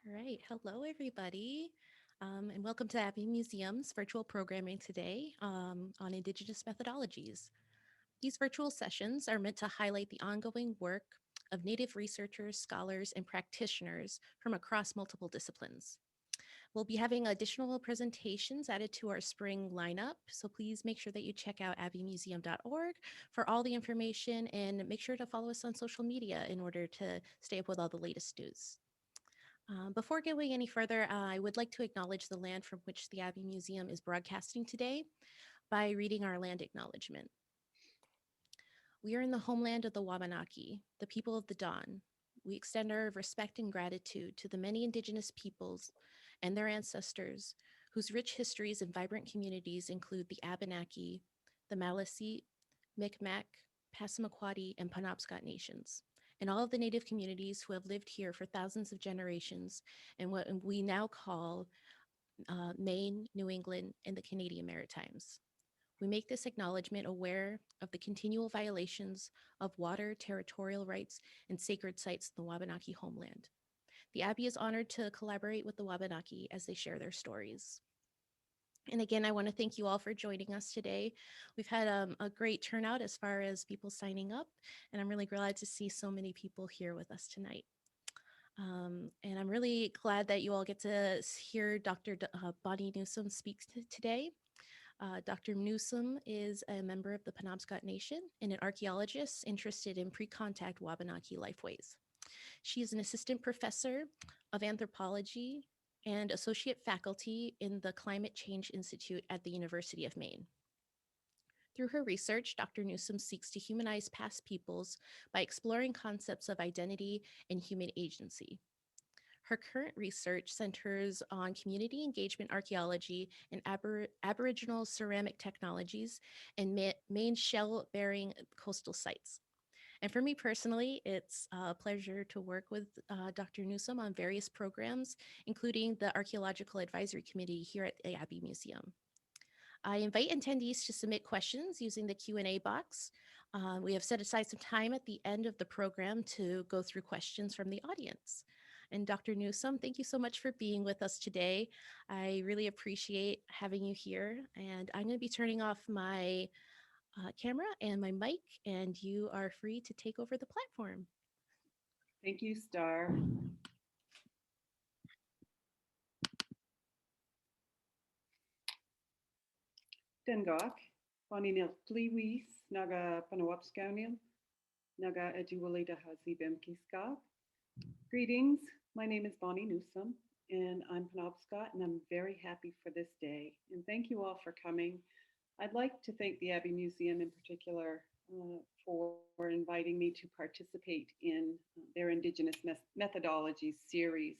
All right. Hello, everybody, and welcome to Abbe Museum's virtual programming today on Indigenous Methodologies. These virtual sessions are meant to highlight the ongoing work of Native researchers, scholars, and practitioners from across multiple disciplines. We'll be having additional presentations added to our spring lineup, so please make sure that you check out abbemuseum.org for all the information and make sure to follow us on social media in order to stay up with all the latest news. Before going any further, I would like to acknowledge the land from which the Abbe Museum is broadcasting today by reading our land acknowledgement. We are in the homeland of the Wabanaki, the people of the Dawn. We extend our respect and gratitude to the many Indigenous peoples and their ancestors whose rich histories and vibrant communities include the Abenaki, the Maliseet, Micmac, Passamaquoddy, and Penobscot nations, and all of the Native communities who have lived here for thousands of generations in what we now call Maine, New England, and the Canadian Maritimes. We make this acknowledgement aware of the continual violations of water, territorial rights, and sacred sites in the Wabanaki homeland. The Abbey is honored to collaborate with the Wabanaki as they share their stories. And again, I want to thank you all for joining us today. We've had a great turnout as far as people signing up, and I'm really glad to see so many people here with us tonight. And I'm really glad that you all get to hear Dr. Bonnie Newsom speak today. Dr. Newsom is a member of the Penobscot Nation and an archaeologist interested in pre-contact Wabanaki lifeways. She is an assistant professor of anthropology and associate faculty in the Climate Change Institute at the University of Maine. Through her research, Dr. Newsom seeks to humanize past peoples by exploring concepts of identity and human agency. Her current research centers on community engagement archaeology and Aboriginal ceramic technologies and Maine shell-bearing coastal sites. And for me personally, it's a pleasure to work with Dr. Newsom on various programs, including the Archaeological Advisory Committee here at the Abbe Museum. I invite attendees to submit questions using the Q&A box. We have set aside some time at the end of the program to go through questions from the audience. And Dr. Newsom, thank you so much for being with us today. I really appreciate having you here. And I'm going to be turning off my camera and my mic, and you are free to take over the platform. Thank you, Star. Dengok, Paninil Pliwis, Naga Panawapskaunil, Naga Eduwalida Hazibemkiska. Greetings, my name is Bonnie Newsom, and I'm Penobscot, and I'm very happy for this day. And thank you all for coming. I'd like to thank the Abbe Museum in particular for inviting me to participate in their Indigenous Methodologies series.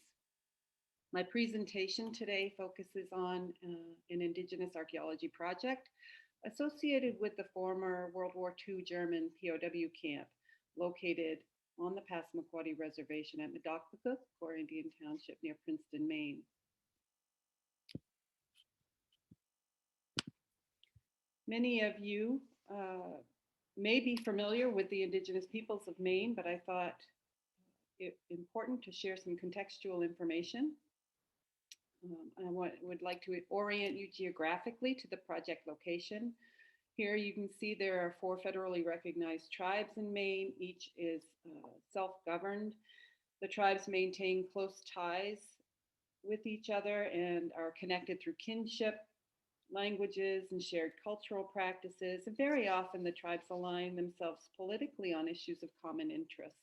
My presentation today focuses on an Indigenous archaeology project associated with the former World War II German POW camp located on the Passamaquoddy Reservation at Motahkokmikuk, or Indian Township near Princeton, Maine. Many of you may be familiar with the Indigenous peoples of Maine, but I thought it important to share some contextual information. I would like to orient you geographically to the project location. Here you can see there are 4 federally recognized tribes in Maine. Each is self-governed. The tribes maintain close ties with each other and are connected through kinship, languages, and shared cultural practices. And very often the tribes align themselves politically on issues of common interest.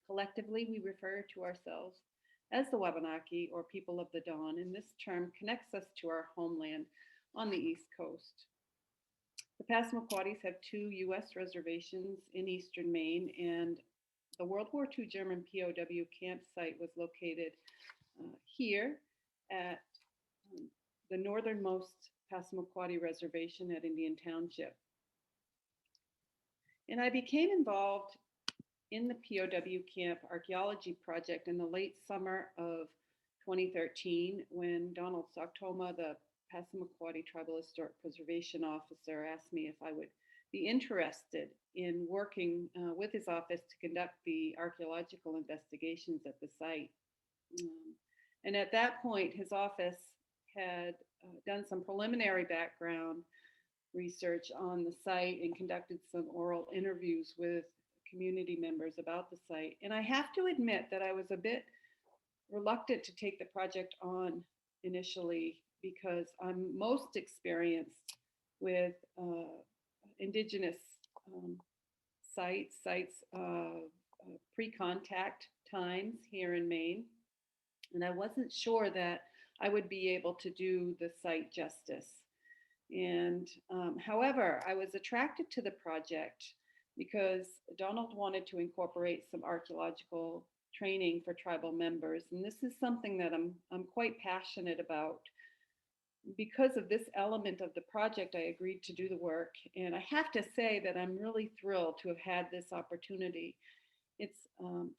Collectively, we refer to ourselves as the Wabanaki, or people of the Dawn, and this term connects us to our homeland on the East Coast. The Passamaquoddies have 2 U.S. reservations in eastern Maine, and the World War II German POW campsite was located here at the northernmost Passamaquoddy Reservation at Indian Township. And I became involved in the POW camp archaeology project in the late summer of 2013 when Donald Sochtoma, the Passamaquoddy Tribal Historic Preservation Officer, asked me if I would be interested in working with his office to conduct the archaeological investigations at the site. Um, and at that point, his office had done some preliminary background research on the site and conducted some oral interviews with community members about the site. And I have to admit that I was a bit reluctant to take the project on initially because I'm most experienced with indigenous um, sites pre-contact times here in Maine. And I wasn't sure that I would be able to do the site justice. And however, I was attracted to the project because Donald wanted to incorporate some archaeological training for tribal members. And this is something that I'm quite passionate about. Because of this element of the project, I agreed to do the work. And I have to say that I'm really thrilled to have had this opportunity. It's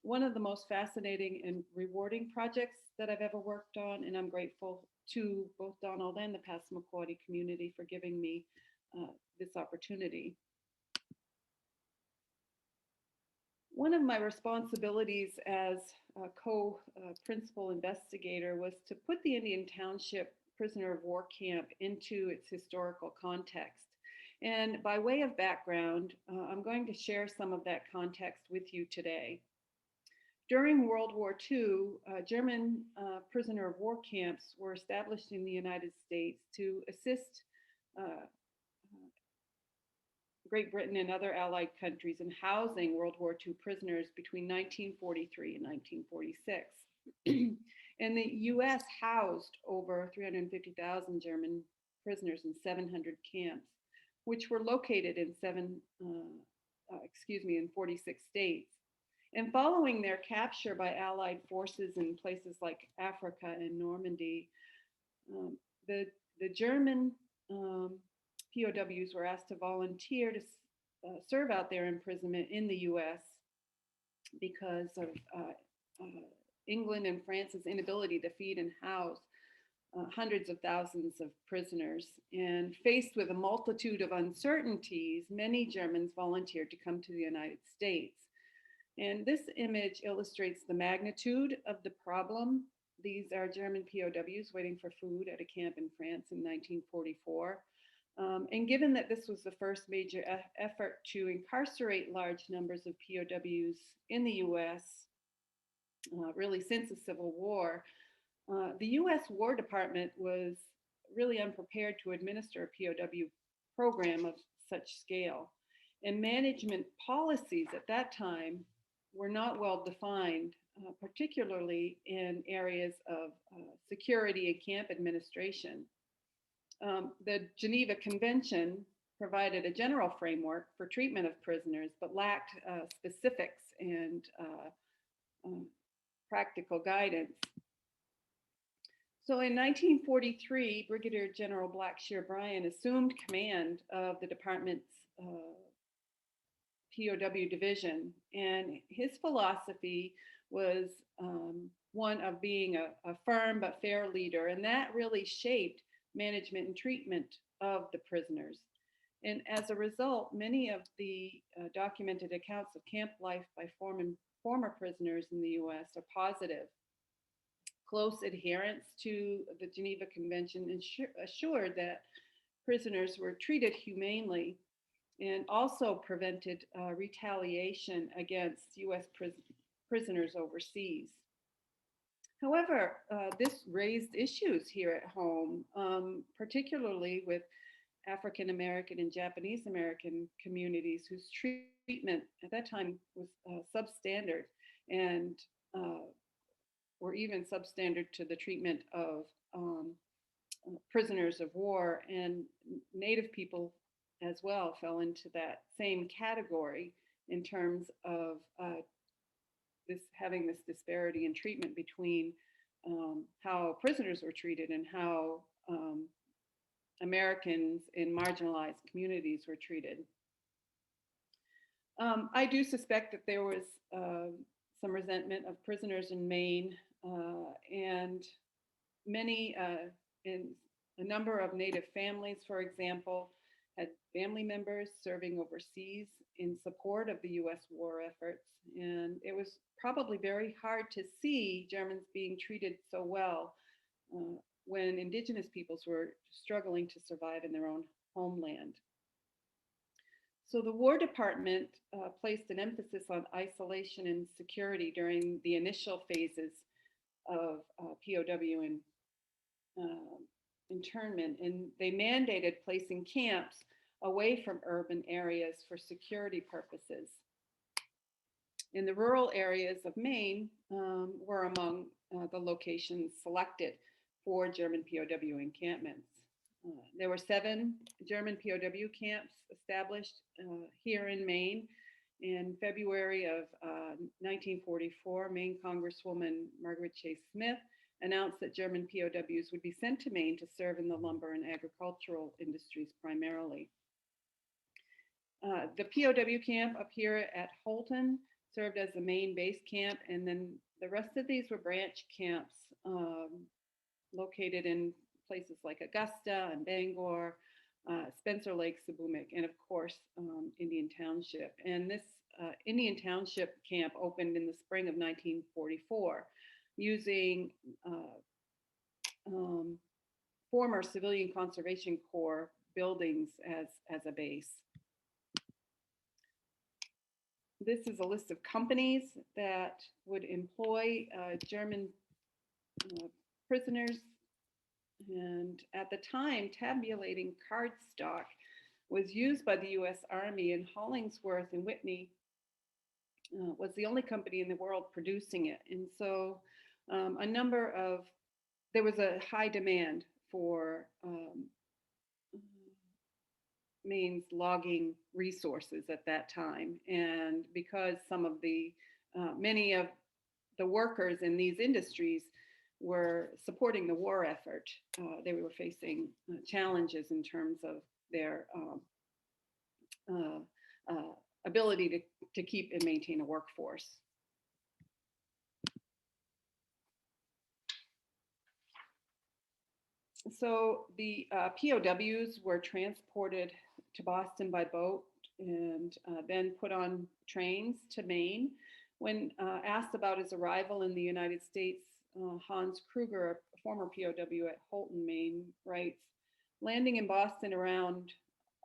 one of the most fascinating and rewarding projects that I've ever worked on, and I'm grateful to both Donald and the Passamaquoddy community for giving me this opportunity. One of my responsibilities as a co-principal investigator was to put the Indian Township prisoner of war camp into its historical context. And by way of background, I'm going to share some of that context with you today. During World War II, German prisoner of war camps were established in the United States to assist uh, Great Britain and other Allied countries in housing World War II prisoners between 1943 and 1946. And the US housed over 350,000 German prisoners in 700 camps, which were located in in 46 states. And following their capture by Allied forces in places like Africa and Normandy, um, the, the German POWs were asked to volunteer to serve out their imprisonment in the US because of England and France's inability to feed and house hundreds of thousands of prisoners. And faced with a multitude of uncertainties, many Germans volunteered to come to the United States. And this image illustrates the magnitude of the problem. These are German POWs waiting for food at a camp in France in 1944. And given that this was the first major effort to incarcerate large numbers of POWs in the US, really since the Civil War, the US War Department was really unprepared to administer a POW program of such scale. And management policies at that time were not well defined, particularly in areas of security and camp administration. The Geneva Convention provided a general framework for treatment of prisoners, but lacked specifics and practical guidance. So in 1943, Brigadier General Blackshear Bryan assumed command of the department's POW division, and his philosophy was one of being a firm but fair leader, and that really shaped management and treatment of the prisoners. And as a result, many of the documented accounts of camp life by former prisoners in the US are positive. Close adherence to the Geneva Convention assured that prisoners were treated humanely and also prevented retaliation against US prisoners overseas. However, this raised issues here at home, particularly with African American and Japanese American communities whose treatment at that time was substandard and or even substandard to the treatment of prisoners of war, and Native people as well fell into that same category in terms of having this disparity in treatment between how prisoners were treated and how Americans in marginalized communities were treated. I do suspect that there was some resentment of prisoners in Maine, and many in a number of Native families, for example, had family members serving overseas in support of the US war efforts. And it was probably very hard to see Germans being treated so well when Indigenous peoples were struggling to survive in their own homeland. So the War Department placed an emphasis on isolation and security during the initial phases of POW and internment, and they mandated placing camps away from urban areas for security purposes. In the rural areas of Maine were among the locations selected for German POW encampments. There were 7 German POW camps established here in Maine. In February of 1944, Maine Congresswoman Margaret Chase Smith announced that German POWs would be sent to Maine to serve in the lumber and agricultural industries primarily. The POW camp up here at Holton served as the main base camp, and then the rest of these were branch camps located in places like Augusta and Bangor, Spencer Lake, Seboomic, and of course, Indian Township. And this Indian Township camp opened in the spring of 1944 using former Civilian Conservation Corps buildings as a base. This is a list of companies that would employ German prisoners. And at the time, tabulating cardstock was used by the US Army, and Hollingsworth and Whitney was the only company in the world producing it. And so there was a high demand for Maine's logging resources at that time. And because many of the workers in these industries were supporting the war effort, they were facing challenges in terms of their ability to keep and maintain a workforce. So the POWs were transported to Boston by boat and then put on trains to Maine. When asked about his arrival in the United States, Hans Kruger, a former POW at Holton, Maine, writes, landing in Boston around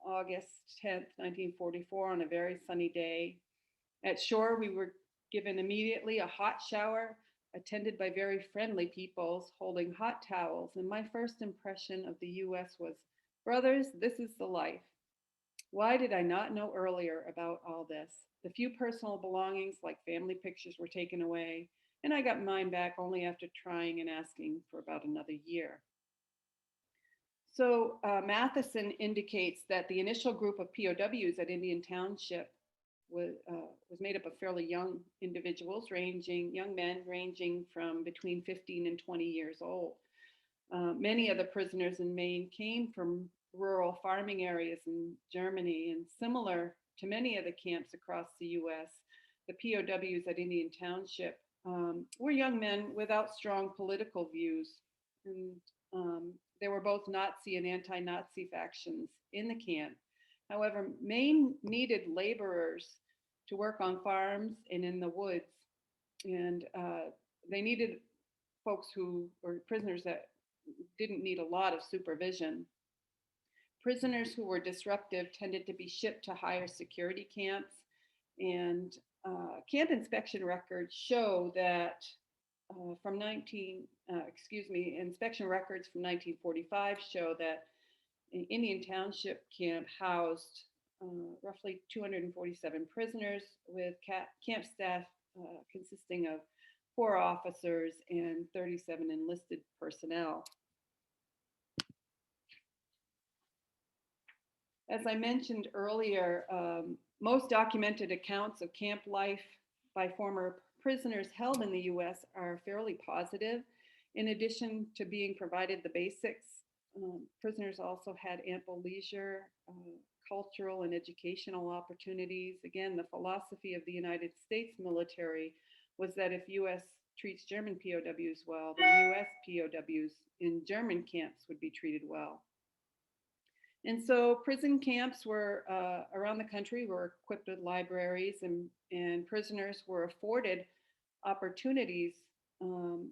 August 10th, 1944, on a very sunny day. At shore, we were given immediately a hot shower, attended by very friendly people holding hot towels. And my first impression of the US was, brothers, this is the life. Why did I not know earlier about all this? The few personal belongings like family pictures were taken away, and I got mine back only after trying and asking for about another year. So Matheson indicates that the initial group of POWs at Indian Township was made up of fairly young individuals, young men ranging from between 15 and 20 years old. Many of the prisoners in Maine came from rural farming areas in Germany, and similar to many of the camps across the US, the POWs at Indian Township were young men without strong political views. And there were both Nazi and anti-Nazi factions in the camp. However, Maine needed laborers to work on farms and in the woods. And they needed folks who were prisoners that didn't need a lot of supervision. Prisoners who were disruptive tended to be shipped to higher security camps. And camp inspection records show that inspection records from 1945 show that Indian Township camp housed roughly 247 prisoners with camp staff consisting of 4 officers and 37 enlisted personnel. As I mentioned earlier, most documented accounts of camp life by former prisoners held in the US are fairly positive. In addition to being provided the basics, prisoners also had ample leisure, cultural and educational opportunities. Again, the philosophy of the United States military was that if US treats German POWs well, then US POWs in German camps would be treated well. And so prison camps were around the country were equipped with libraries, and prisoners were afforded opportunities um,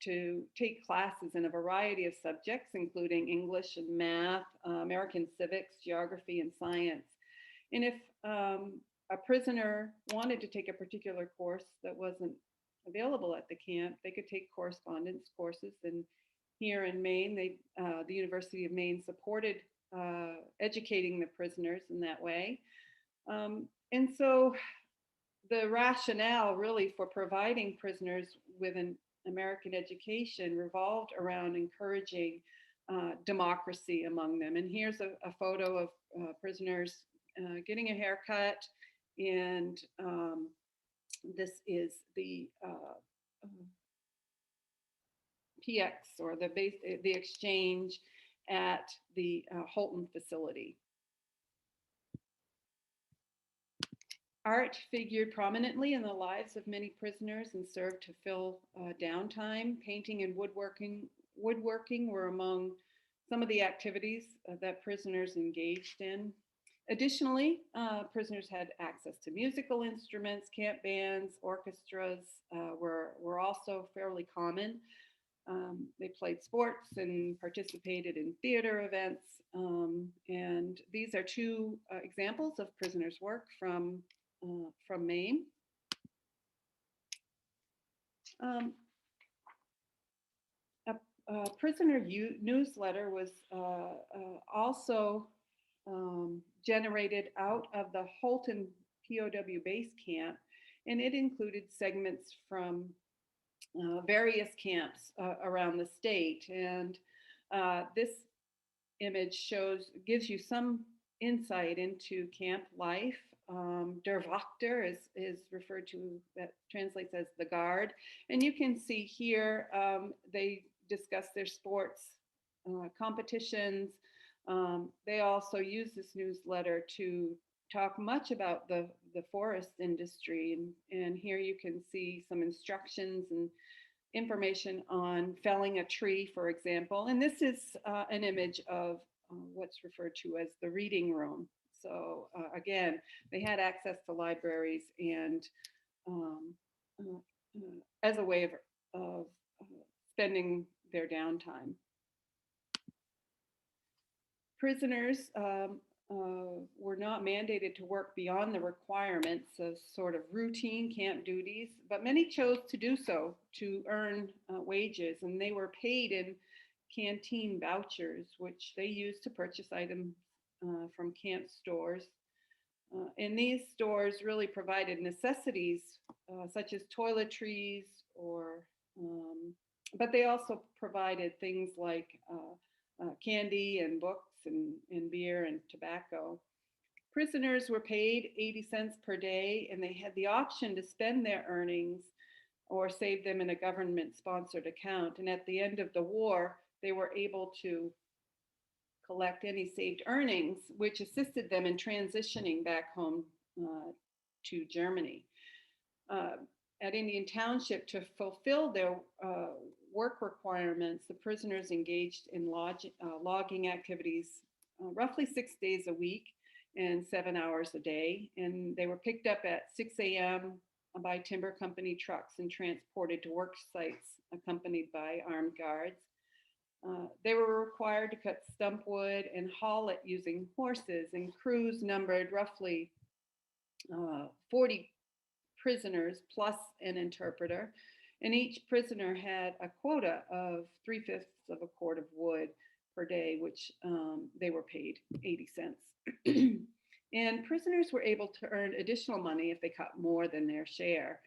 to take classes in a variety of subjects, including English and math, American civics, geography, and science. And if a prisoner wanted to take a particular course that wasn't available at the camp, they could take correspondence courses. And here in Maine, the University of Maine supported educating the prisoners in that way. And so the rationale really for providing prisoners with an American education revolved around encouraging democracy among them. And here's a photo of prisoners getting a haircut, and this is the PX, or the exchange at the Holton facility. Art figured prominently in the lives of many prisoners and served to fill downtime. Painting and woodworking were among some of the activities that prisoners engaged in. Additionally, prisoners had access to musical instruments. Camp bands, orchestras were also fairly common. They played sports and participated in theater events. And these are two examples of prisoners' work from Maine. A prisoner newsletter was also generated out of the Holton POW base camp, and it included segments from various camps around the state. And this image gives you some insight into camp life. Der Wachter is referred to, that translates as the guard. And you can see here they discuss their sports competitions. They also use this newsletter to talk much about the forest industry. And here you can see some instructions and information on felling a tree, for example. And this is an image of what's referred to as the reading room. So again, they had access to libraries, and as a way of spending their downtime. Prisoners were not mandated to work beyond the requirements of sort of routine camp duties, but many chose to do so to earn wages, and they were paid in canteen vouchers, which they used to purchase items from camp stores. And these stores really provided necessities such as toiletries, but they also provided things like candy and books and beer and tobacco. Prisoners were paid 80 cents per day, and they had the option to spend their earnings or save them in a government-sponsored account. And at the end of the war, they were able to collect any saved earnings, which assisted them in transitioning back home to Germany. At Indian Township, to fulfill their work requirements, the prisoners engaged in logging activities roughly 6 days a week and 7 hours a day. And they were picked up at 6 a.m. by timber company trucks and transported to work sites accompanied by armed guards. They were required to cut stump wood and haul it using horses, and crews numbered roughly 40 prisoners plus an interpreter. And each prisoner had a quota of 3/5 of a cord of wood per day, which they were paid 80 cents. And prisoners were able to earn additional money if they cut more than their share.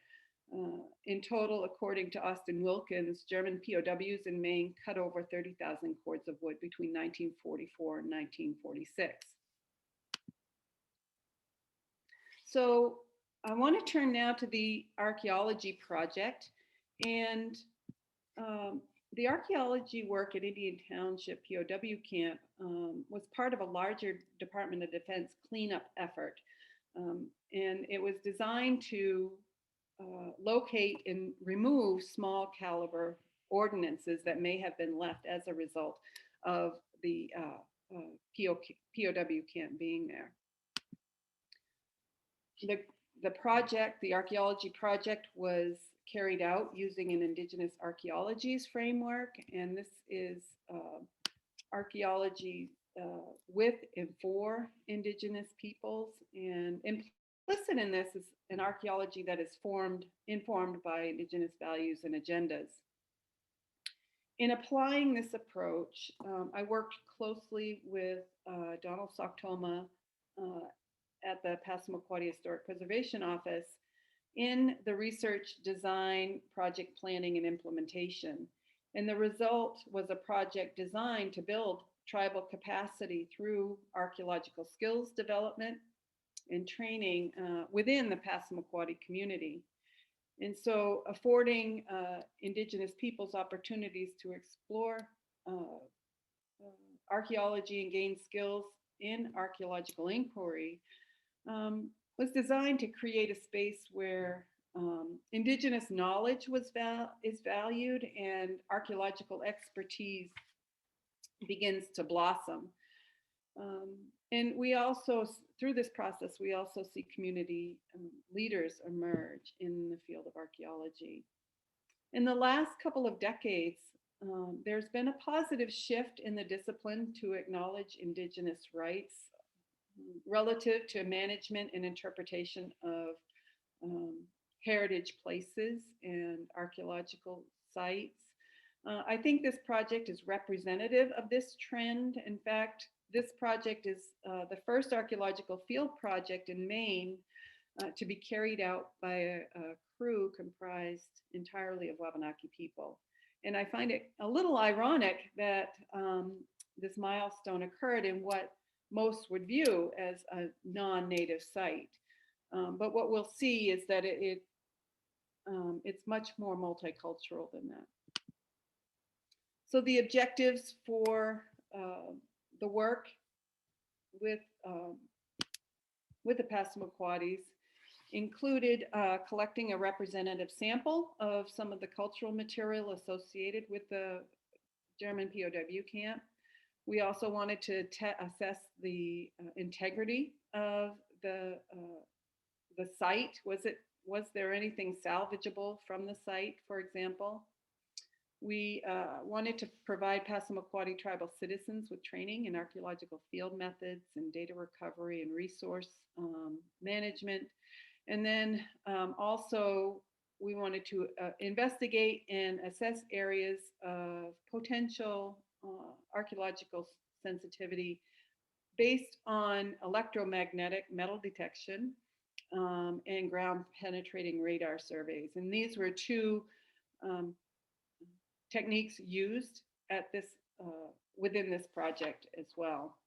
In total, according to Austin Wilkins, German POWs in Maine cut over 30,000 cords of wood between 1944 and 1946. So I want to turn now to the archaeology project. And the archaeology work at Indian Township POW camp was part of a larger Department of Defense cleanup effort. And it was designed to locate and remove small caliber ordnances that may have been left as a result of the POW camp being there. The archaeology project was carried out using an Indigenous archaeologies framework, and this is archaeology with and for Indigenous peoples, and implicit in this is an archaeology that is informed by Indigenous values and agendas. In applying this approach, I worked closely with Donald Sochtoma at the Passamaquoddy Historic Preservation Office in the research, design, project planning, and implementation. And the result was a project designed to build tribal capacity through archaeological skills development and training within the Passamaquoddy community. And so affording Indigenous peoples opportunities to explore archaeology and gain skills in archaeological inquiry was designed to create a space where Indigenous knowledge is valued and archaeological expertise begins to blossom. And we also, through this process, we also see community leaders emerge in the field of archaeology. In the last couple of decades, there's been a positive shift in the discipline to acknowledge Indigenous rights relative to management and interpretation of heritage places and archaeological sites. I think this project is representative of this trend. In fact, this project is the first archaeological field project in Maine to be carried out by a crew comprised entirely of Wabanaki people. And I find it a little ironic that this milestone occurred in what most would view as a non-native site. But what we'll see is that it's much more multicultural than that. So the objectives for the work with the Passamaquoddies included collecting a representative sample of some of the cultural material associated with the German POW camp. We also wanted to assess the integrity of the site. Was there anything salvageable from the site, for example? We wanted to provide Passamaquoddy tribal citizens with training in archaeological field methods and data recovery and resource management. And then also we wanted to investigate and assess areas of potential archaeological sensitivity based on electromagnetic metal detection and ground penetrating radar surveys. And these were two techniques used at this within this project as well.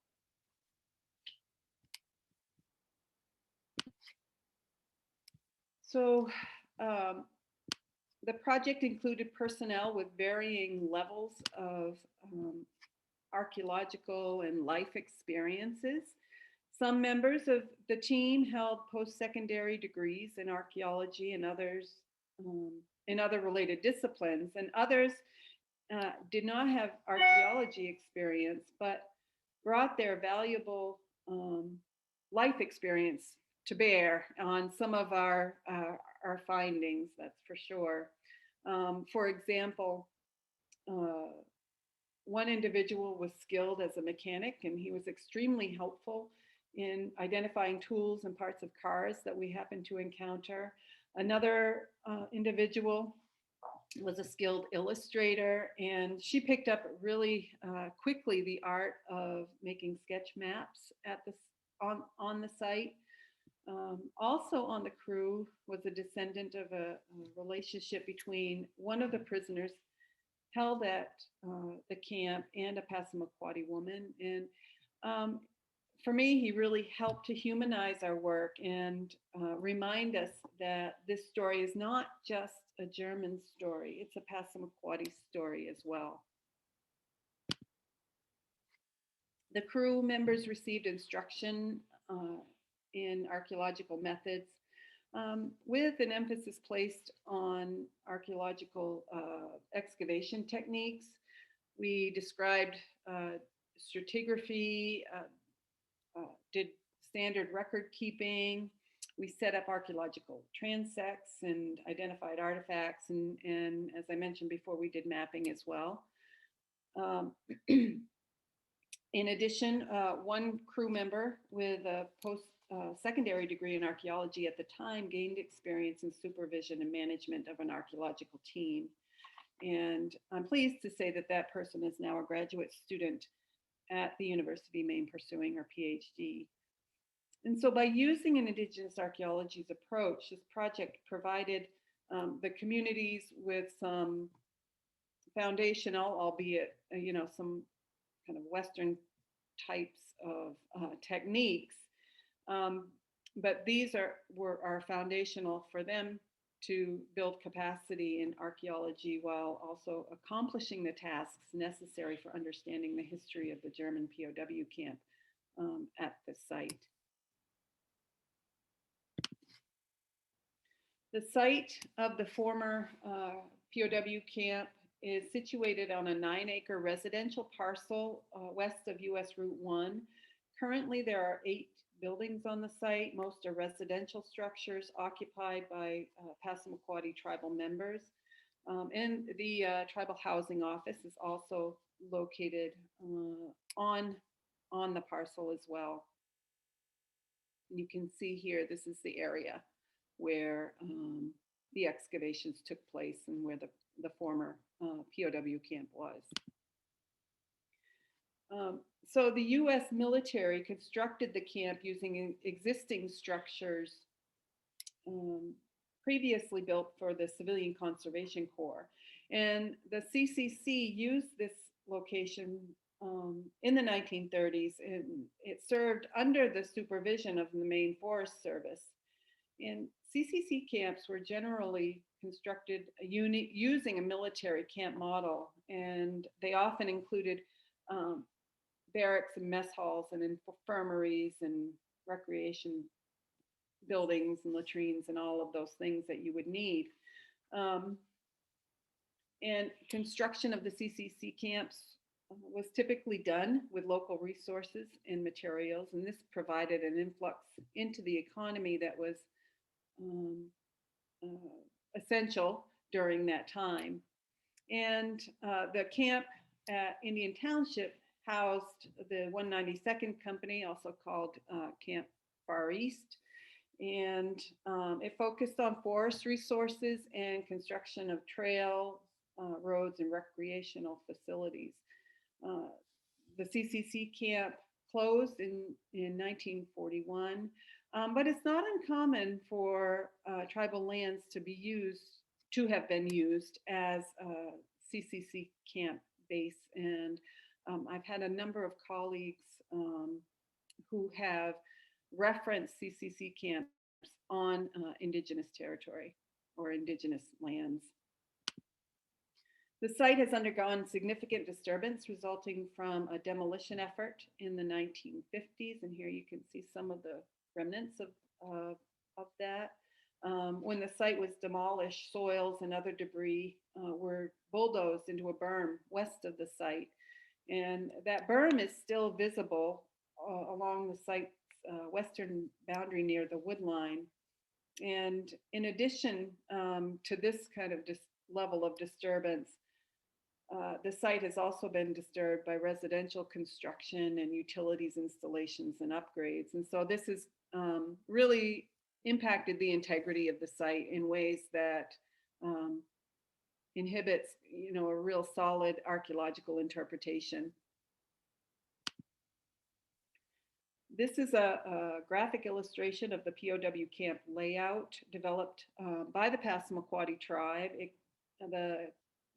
So the project included personnel with varying levels of archaeological and life experiences. Some members of the team held post-secondary degrees in archaeology and others in other related disciplines, and others did not have archaeology experience, but brought their valuable life experience to bear on some of our findings, that's for sure. For example, one individual was skilled as a mechanic, and he was extremely helpful in identifying tools and parts of cars that we happened to encounter. Another individual was a skilled illustrator, and she picked up really quickly the art of making sketch maps at on the site. Also on the crew was a descendant of a relationship between one of the prisoners held at the camp and a Passamaquoddy woman. And for me, he really helped to humanize our work and remind us that this story is not just a German story, it's a Passamaquoddy story as well. The crew members received instruction in archaeological methods with an emphasis placed on archaeological excavation techniques. We described stratigraphy, did standard record keeping. We set up archaeological transects and identified artifacts. And as I mentioned before, we did mapping as well. In addition, one crew member with a post-secondary degree in archaeology at the time gained experience in supervision and management of an archaeological team. And I'm pleased to say that that person is now a graduate student at the University of Maine pursuing her PhD. And so by using an Indigenous archaeology's approach, this project provided the communities with some foundational, albeit, some kind of Western types of techniques. But these are foundational for them to build capacity in archaeology while also accomplishing the tasks necessary for understanding the history of the German POW camp at the site. The site of the former POW camp is situated on a 9-acre residential parcel west of US Route 1. Currently, there are 8 buildings on the site. Most are residential structures occupied by Passamaquoddy tribal members. And the tribal housing office is also located on the parcel as well. You can see here, this is the area where the excavations took place and where the former POW camp was. So the US military constructed the camp using existing structures previously built for the Civilian Conservation Corps. And the CCC used this location in the 1930s, and it served under the supervision of the Maine Forest Service. And CCC camps were generally constructed using a military camp model, and they often included barracks and mess halls and infirmaries and recreation buildings and latrines and all of those things that you would need. And construction of the CCC camps was typically done with local resources and materials, and this provided an influx into the economy that was essential during that time. And the camp at Indian Township housed the 192nd Company, also called Camp Far East. And it focused on forest resources and construction of trails, roads, and recreational facilities. The CCC camp closed in 1941, but it's not uncommon for tribal lands to have been used as a CCC camp base. And I've had a number of colleagues who have referenced CCC camps on Indigenous territory or Indigenous lands. The site has undergone significant disturbance resulting from a demolition effort in the 1950s. And here you can see some of the remnants of that. When the site was demolished, soils and other debris were bulldozed into a berm west of the site. And that berm is still visible along the site's western boundary near the wood line. And in addition to this kind of level of disturbance, the site has also been disturbed by residential construction and utilities installations and upgrades. And so this has really impacted the integrity of the site in ways that inhibits, a real solid archaeological interpretation. This is a graphic illustration of the POW camp layout developed by the Passamaquoddy tribe.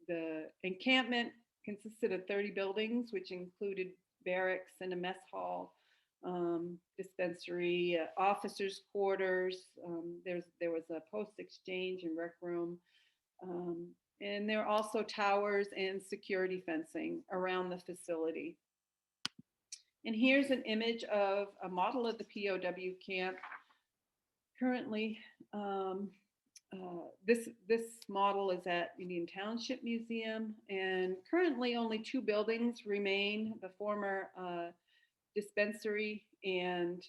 The encampment consisted of 30 buildings, which included barracks and a mess hall, dispensary, officers' quarters. There was a post exchange and rec room. And there are also towers and security fencing around the facility. And here's an image of a model of the POW camp. Currently, this model is at Indian Township Museum, and currently only 2 buildings remain: the former dispensary and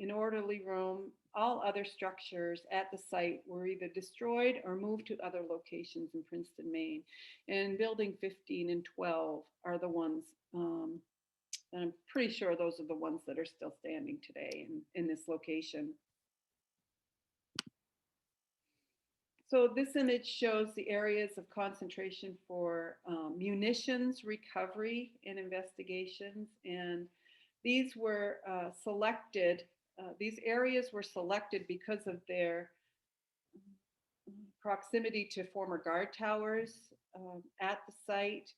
an orderly room. All other structures at the site were either destroyed or moved to other locations in Princeton, Maine. And building 15 and 12 are the ones, and I'm pretty sure those are the ones that are still standing today in this location. So this image shows the areas of concentration for munitions recovery and investigations. And these were selected, these areas were selected because of their proximity to former guard towers at the site.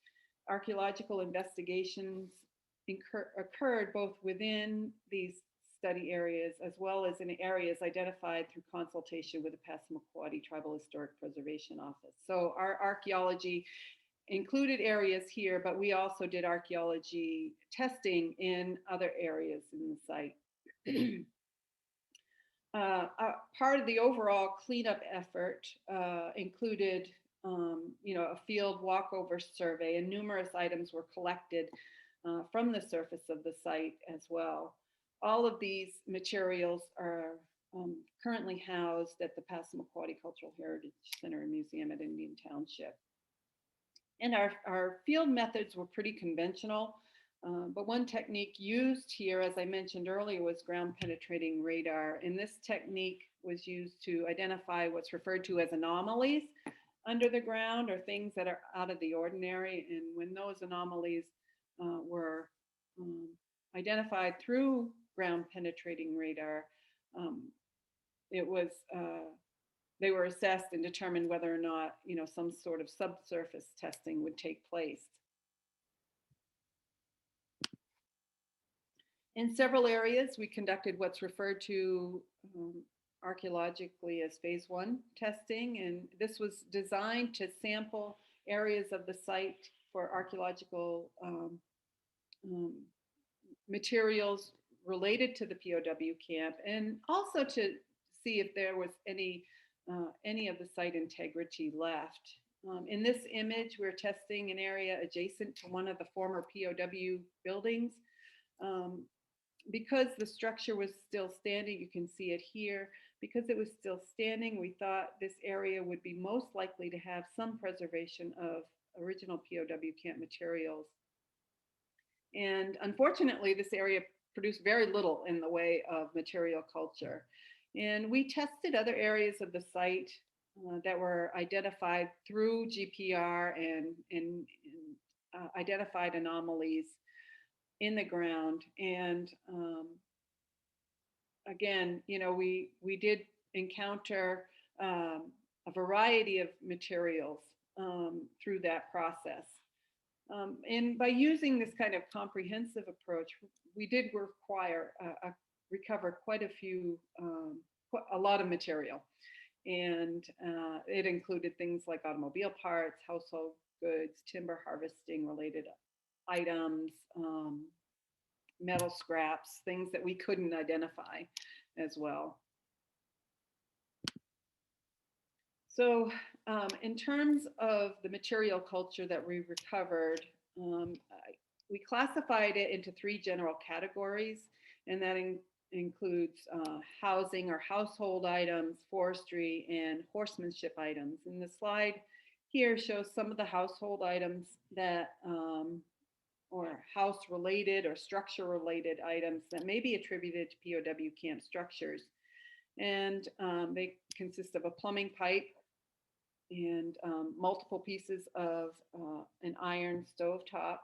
Archaeological investigations occurred both within these study areas as well as in areas identified through consultation with the Passamaquoddy Tribal Historic Preservation Office. So our archaeology included areas here, but we also did archaeology testing in other areas in the site. Part of the overall cleanup effort included a field walkover survey, and numerous items were collected from the surface of the site as well. All of these materials are currently housed at the Passamaquoddy Cultural Heritage Center and Museum at Indian Township. And our field methods were pretty conventional, but one technique used here, as I mentioned earlier, was ground penetrating radar. And this technique was used to identify what's referred to as anomalies under the ground, or things that are out of the ordinary. And when those anomalies were identified through ground penetrating radar, it was they were assessed and determined whether or not some sort of subsurface testing would take place. In several areas, we conducted what's referred to archaeologically as phase 1 testing, and this was designed to sample areas of the site for archaeological materials related to the POW camp, and also to see if there was any of the site integrity left. In this image, we're testing an area adjacent to one of the former POW buildings. Because the structure was still standing, you can see it here, because it was still standing, we thought this area would be most likely to have some preservation of original POW camp materials. And unfortunately, this area produced very little in the way of material culture. And we tested other areas of the site that were identified through GPR and identified anomalies in the ground. And again, we did encounter a variety of materials through that process. And by using this kind of comprehensive approach, we did recover quite a lot of material. And it included things like automobile parts, household goods, timber harvesting related items, metal scraps, things that we couldn't identify as well. So in terms of the material culture that we recovered, we classified it into 3 general categories, and that includes housing or household items, forestry, and horsemanship items. And the slide here shows some of the household items that or house-related or structure-related items that may be attributed to POW camp structures. And they consist of a plumbing pipe and multiple pieces of an iron stovetop.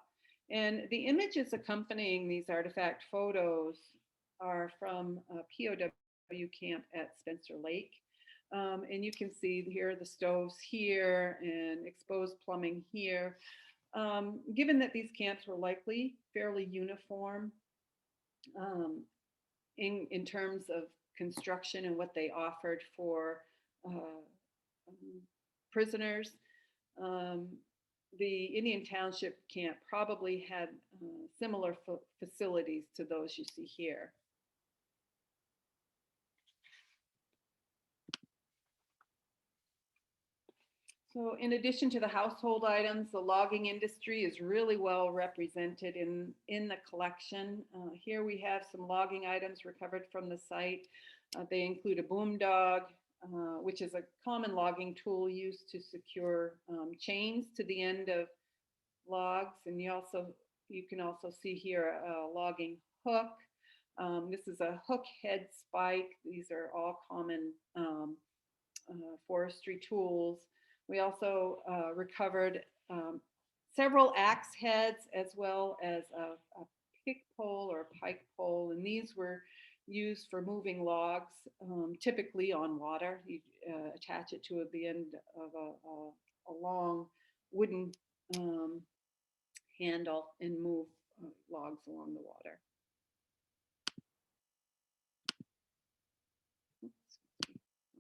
And the images accompanying these artifact photos are from a POW camp at Spencer Lake. And you can see here the stoves here and exposed plumbing here. Given that these camps were likely fairly uniform in terms of construction and what they offered for prisoners, the Indian Township camp probably had similar facilities to those you see here. So in addition to the household items, the logging industry is really well represented in the collection. Here we have some logging items recovered from the site. They include a boom dog, which is a common logging tool used to secure chains to the end of logs. And you can also see here a logging hook. This is a hook head spike. These are all common forestry tools. We also recovered several axe heads as well as a pick pole or pike pole, and these were used for moving logs, typically on water. You attach it to the end of a long wooden handle and move logs along the water.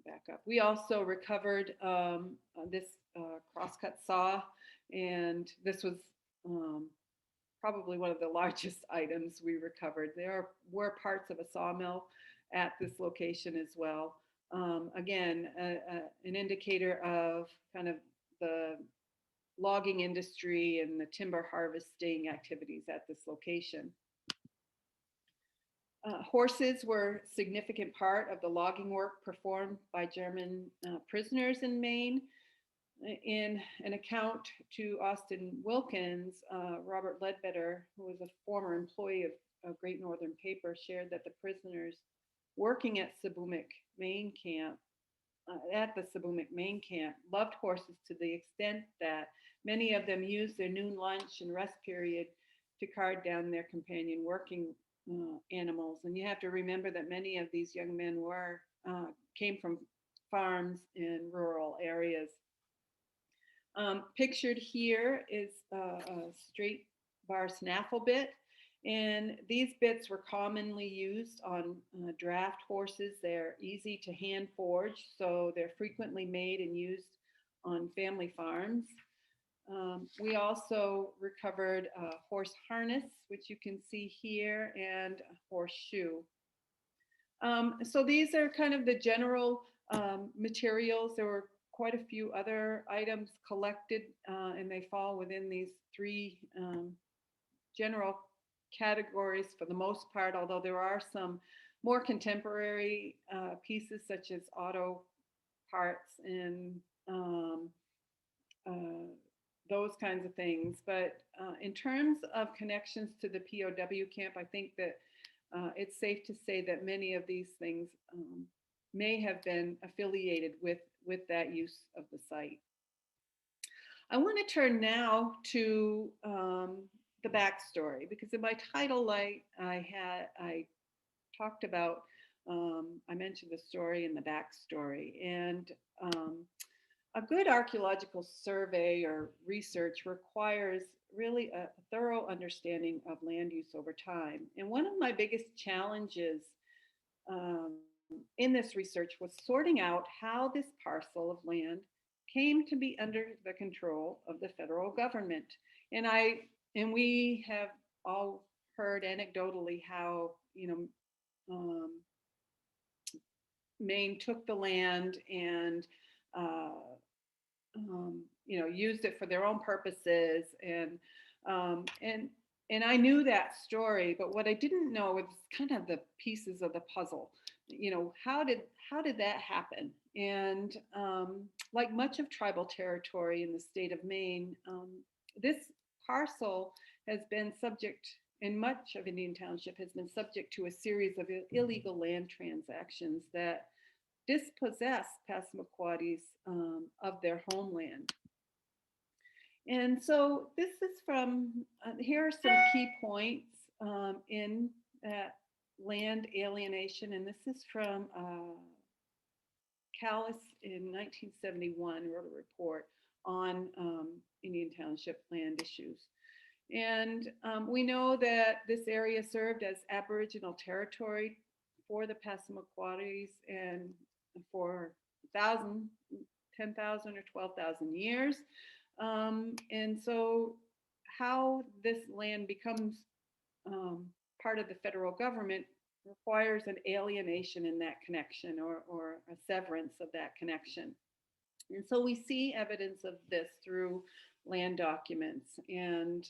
Back up. We also recovered this crosscut saw, and this was probably one of the largest items we recovered. There were parts of a sawmill at this location as well. Again, an indicator of kind of the logging industry and the timber harvesting activities at this location. Horses were a significant part of the logging work performed by German prisoners in Maine. In an account to Austin Wilkins, Robert Ledbetter, who was a former employee of Great Northern Paper, shared that the prisoners working at the Passamaquoddy Maine camp, loved horses to the extent that many of them used their noon lunch and rest period to card down their companion working animals. And you have to remember that many of these young men came from farms in rural areas. Pictured here is a straight bar snaffle bit, and these bits were commonly used on draft horses. They're easy to hand forge, so they're frequently made and used on family farms. We also recovered a horse harness, which you can see here, and a horseshoe. So these are kind of the general materials. There were quite a few other items collected, and they fall within these three general categories for the most part, although there are some more contemporary pieces such as auto parts and those kinds of things. But in terms of connections to the POW camp, I think that it's safe to say that many of these things may have been affiliated with that use of the site. I want to turn now to the backstory, because in my title, I talked about, I mentioned the story and the backstory. And a good archaeological survey or research requires really a thorough understanding of land use over time. And one of my biggest challenges in this research was sorting out how this parcel of land came to be under the control of the federal government. And we have all heard anecdotally how, Maine took the land and used it for their own purposes, and I knew that story, but what I didn't know was kind of the pieces of the puzzle. How did that happen? And like much of tribal territory in the state of Maine, this parcel has been subject, and much of Indian Township has been subject to a series of illegal land transactions that dispossess Passamaquoddies of their homeland. And so this is from, here are some key points in that land alienation, and this is from Callis in 1971 wrote a report on Indian Township land issues. And we know that this area served as Aboriginal territory for the Passamaquoddies and for 10,000 or 12,000 years. And so how this land becomes part of the federal government requires an alienation in that connection, or a severance of that connection. And so we see evidence of this through land documents. And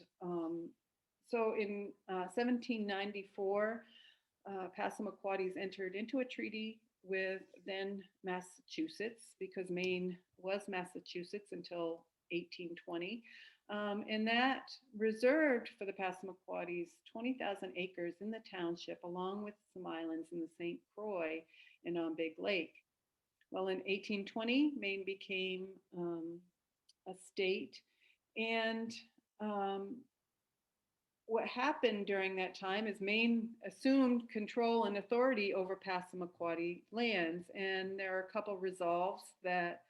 so in 1794, Passamaquoddies entered into a treaty with then Massachusetts, because Maine was Massachusetts until 1820. And that reserved for the Passamaquoddies 20,000 acres in the township, along with some islands in the St. Croix and on Big Lake. Well, in 1820, Maine became a state, and what happened during that time is Maine assumed control and authority over Passamaquoddy lands, and there are a couple resolves that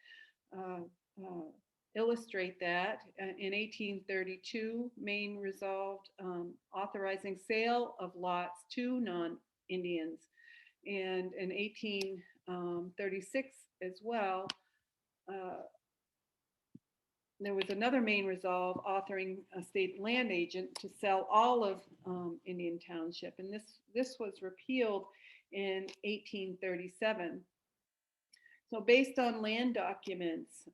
uh, uh, illustrate that. In 1832, Maine resolved authorizing sale of lots to non-Indians, and in 1836 as well, uh, there was another Maine resolve authoring a state land agent to sell all of Indian Township, and this was repealed in 1837. So, based on land documents,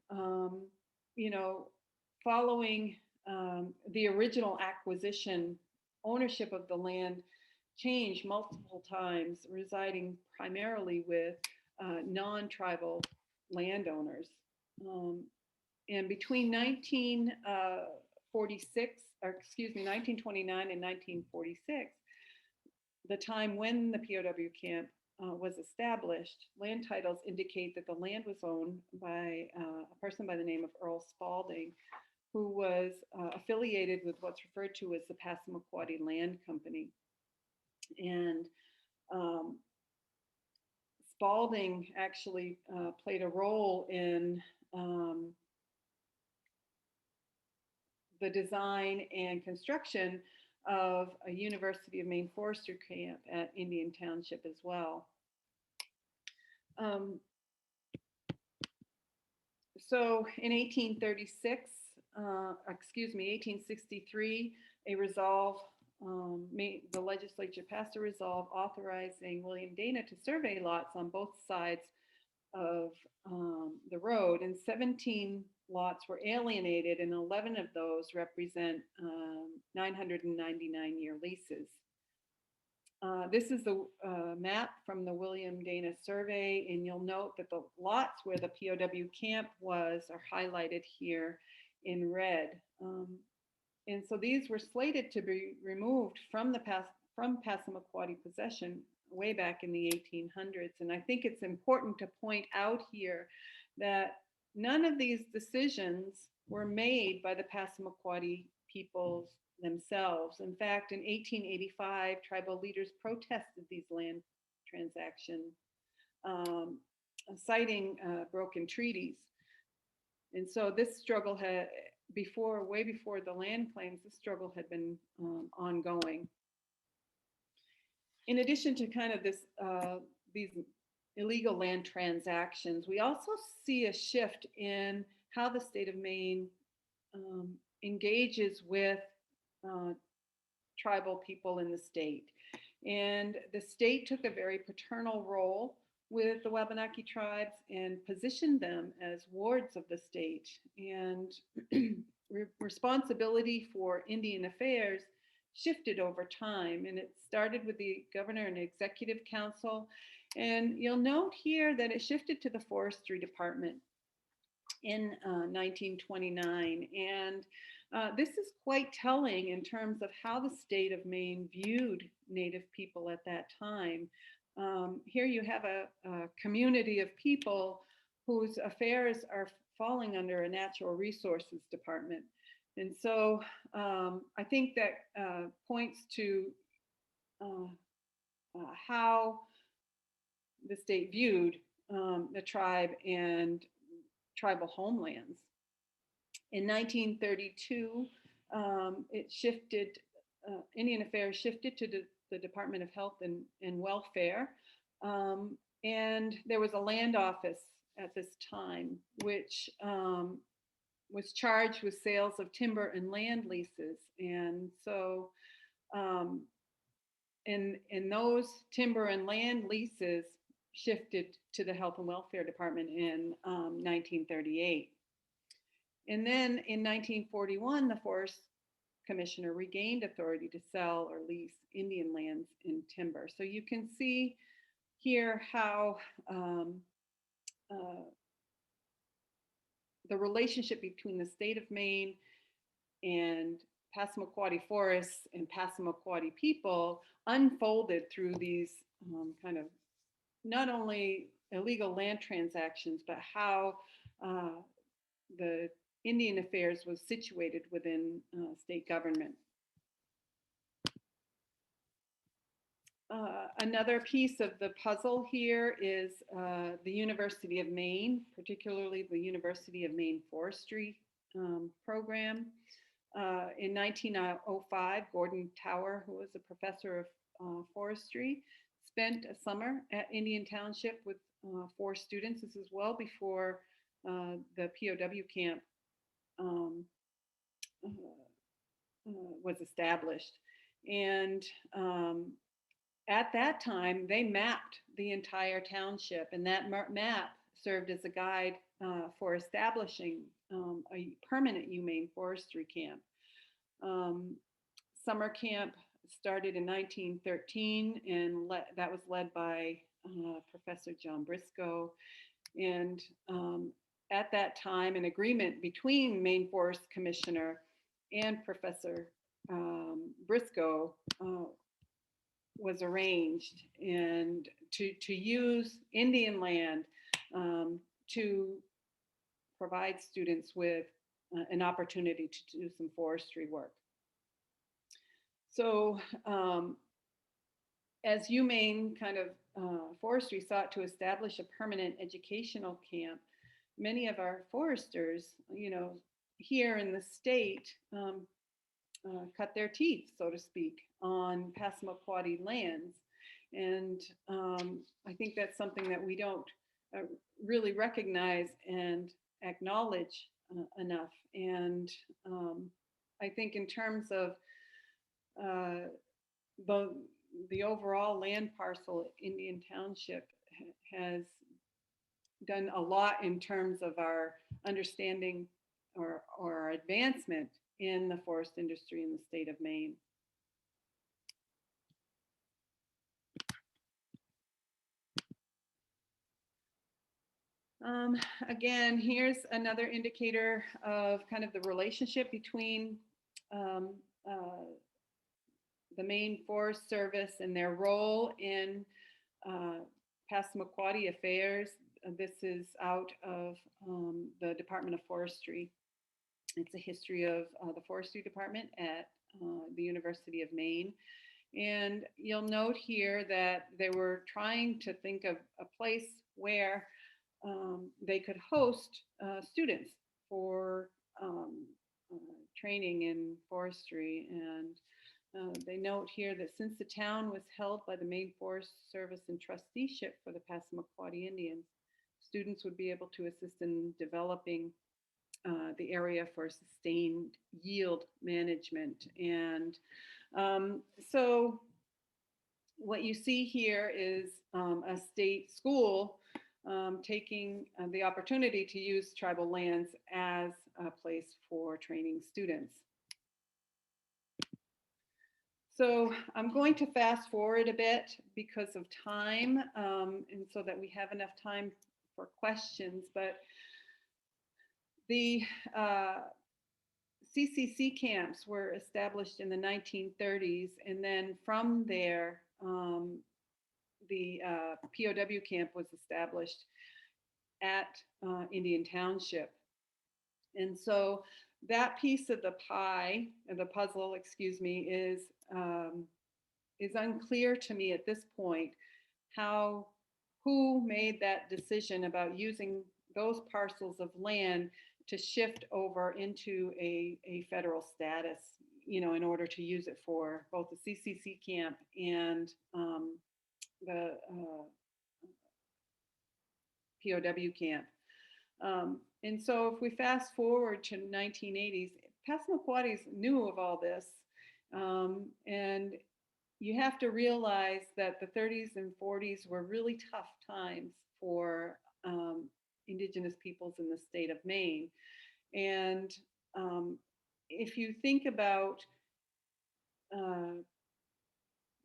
you know, following the original acquisition, ownership of the land changed multiple times, residing primarily with non-tribal landowners. Um, and between 1946, or excuse me, 1929 and 1946, the time when the POW camp was established, land titles indicate that the land was owned by a person by the name of Earl Spalding, who was affiliated with what's referred to as the Passamaquoddy Land Company. And Spalding actually played a role in the design and construction of a University of Maine forestry camp at Indian Township as well. So in 1836, 1863, a resolve, the legislature passed a resolve authorizing William Dana to survey lots on both sides of the road, and 17 lots were alienated, and 11 of those represent 999-year leases. This is the map from the William Dana survey, and you'll note that the lots where the POW camp was are highlighted here in red. And so these were slated to be removed from Passamaquoddy possession way back in the 1800s. And I think it's important to point out here that none of these decisions were made by the Passamaquoddy peoples themselves. In fact, in 1885, tribal leaders protested these land transactions, citing broken treaties. And so this struggle had, way before the land claims, this struggle had been ongoing. In addition to kind of these illegal land transactions, we also see a shift in how the state of Maine engages with tribal people in the state. And the state took a very paternal role with the Wabanaki tribes and positioned them as wards of the state. And responsibility for Indian affairs shifted over time, and it started with the governor and executive council. And you'll note here that it shifted to the forestry department in 1929. And this is quite telling in terms of how the state of Maine viewed Native people at that time. Here you have a community of people whose affairs are falling under a natural resources department. And so I think that points to how the state viewed the tribe and tribal homelands. In 1932, it shifted, Indian Affairs shifted to the Department of Health and Welfare. And there was a land office at this time, which was charged with sales of timber and land leases. And so in those timber and land leases, shifted to the Health and Welfare Department in 1938. And then in 1941, the Forest Commissioner regained authority to sell or lease Indian lands and timber. So you can see here how the relationship between the state of Maine and Passamaquoddy Forests and Passamaquoddy people unfolded through these kind of not only illegal land transactions, but how the Indian affairs was situated within state government. Another piece of the puzzle here is the University of Maine, particularly the University of Maine Forestry program. In 1905, Gordon Tower, who was a professor of forestry, spent a summer at Indian Township with 4 students. This is well before the POW camp was established. And at that time, they mapped the entire township, and that map served as a guide for establishing a permanent humane forestry camp. Summer camp started in 1913, and that was led by Professor John Briscoe. And at that time, an agreement between Maine Forest Commissioner and Professor Briscoe was arranged, and to use Indian land to provide students with an opportunity to do some forestry work. So as UMaine kind of forestry sought to establish a permanent educational camp, many of our foresters, here in the state, cut their teeth, so to speak, on Passamaquoddy lands. And I think that's something that we don't really recognize and acknowledge enough. And I think in terms of the overall land parcel, Indian Township has done a lot in terms of our understanding or our advancement in the forest industry in the state of Maine. Again, here's another indicator of kind of the relationship between the Maine Forest Service and their role in Passamaquoddy affairs. This is out of the Department of Forestry. It's a history of the Forestry Department at the University of Maine. And you'll note here that they were trying to think of a place where they could host students for training in forestry. And they note here that since the town was held by the Maine Forest Service in trusteeship for the Passamaquoddy Indians, students would be able to assist in developing the area for sustained yield management. And so what you see here is a state school taking the opportunity to use tribal lands as a place for training students. So I'm going to fast forward a bit because of time, and so that we have enough time for questions. But the CCC camps were established in the 1930s, and then from there, the POW camp was established at Indian Township. And so that piece of the pie, or the puzzle, excuse me, is unclear to me at this point. Who made that decision about using those parcels of land to shift over into a federal status, in order to use it for both the CCC camp and the POW camp. And so if we fast forward to 1980s, Passamaquoddies knew of all this. And, you have to realize that the 30s and 40s were really tough times for Indigenous peoples in the state of Maine. And um, if you think about uh,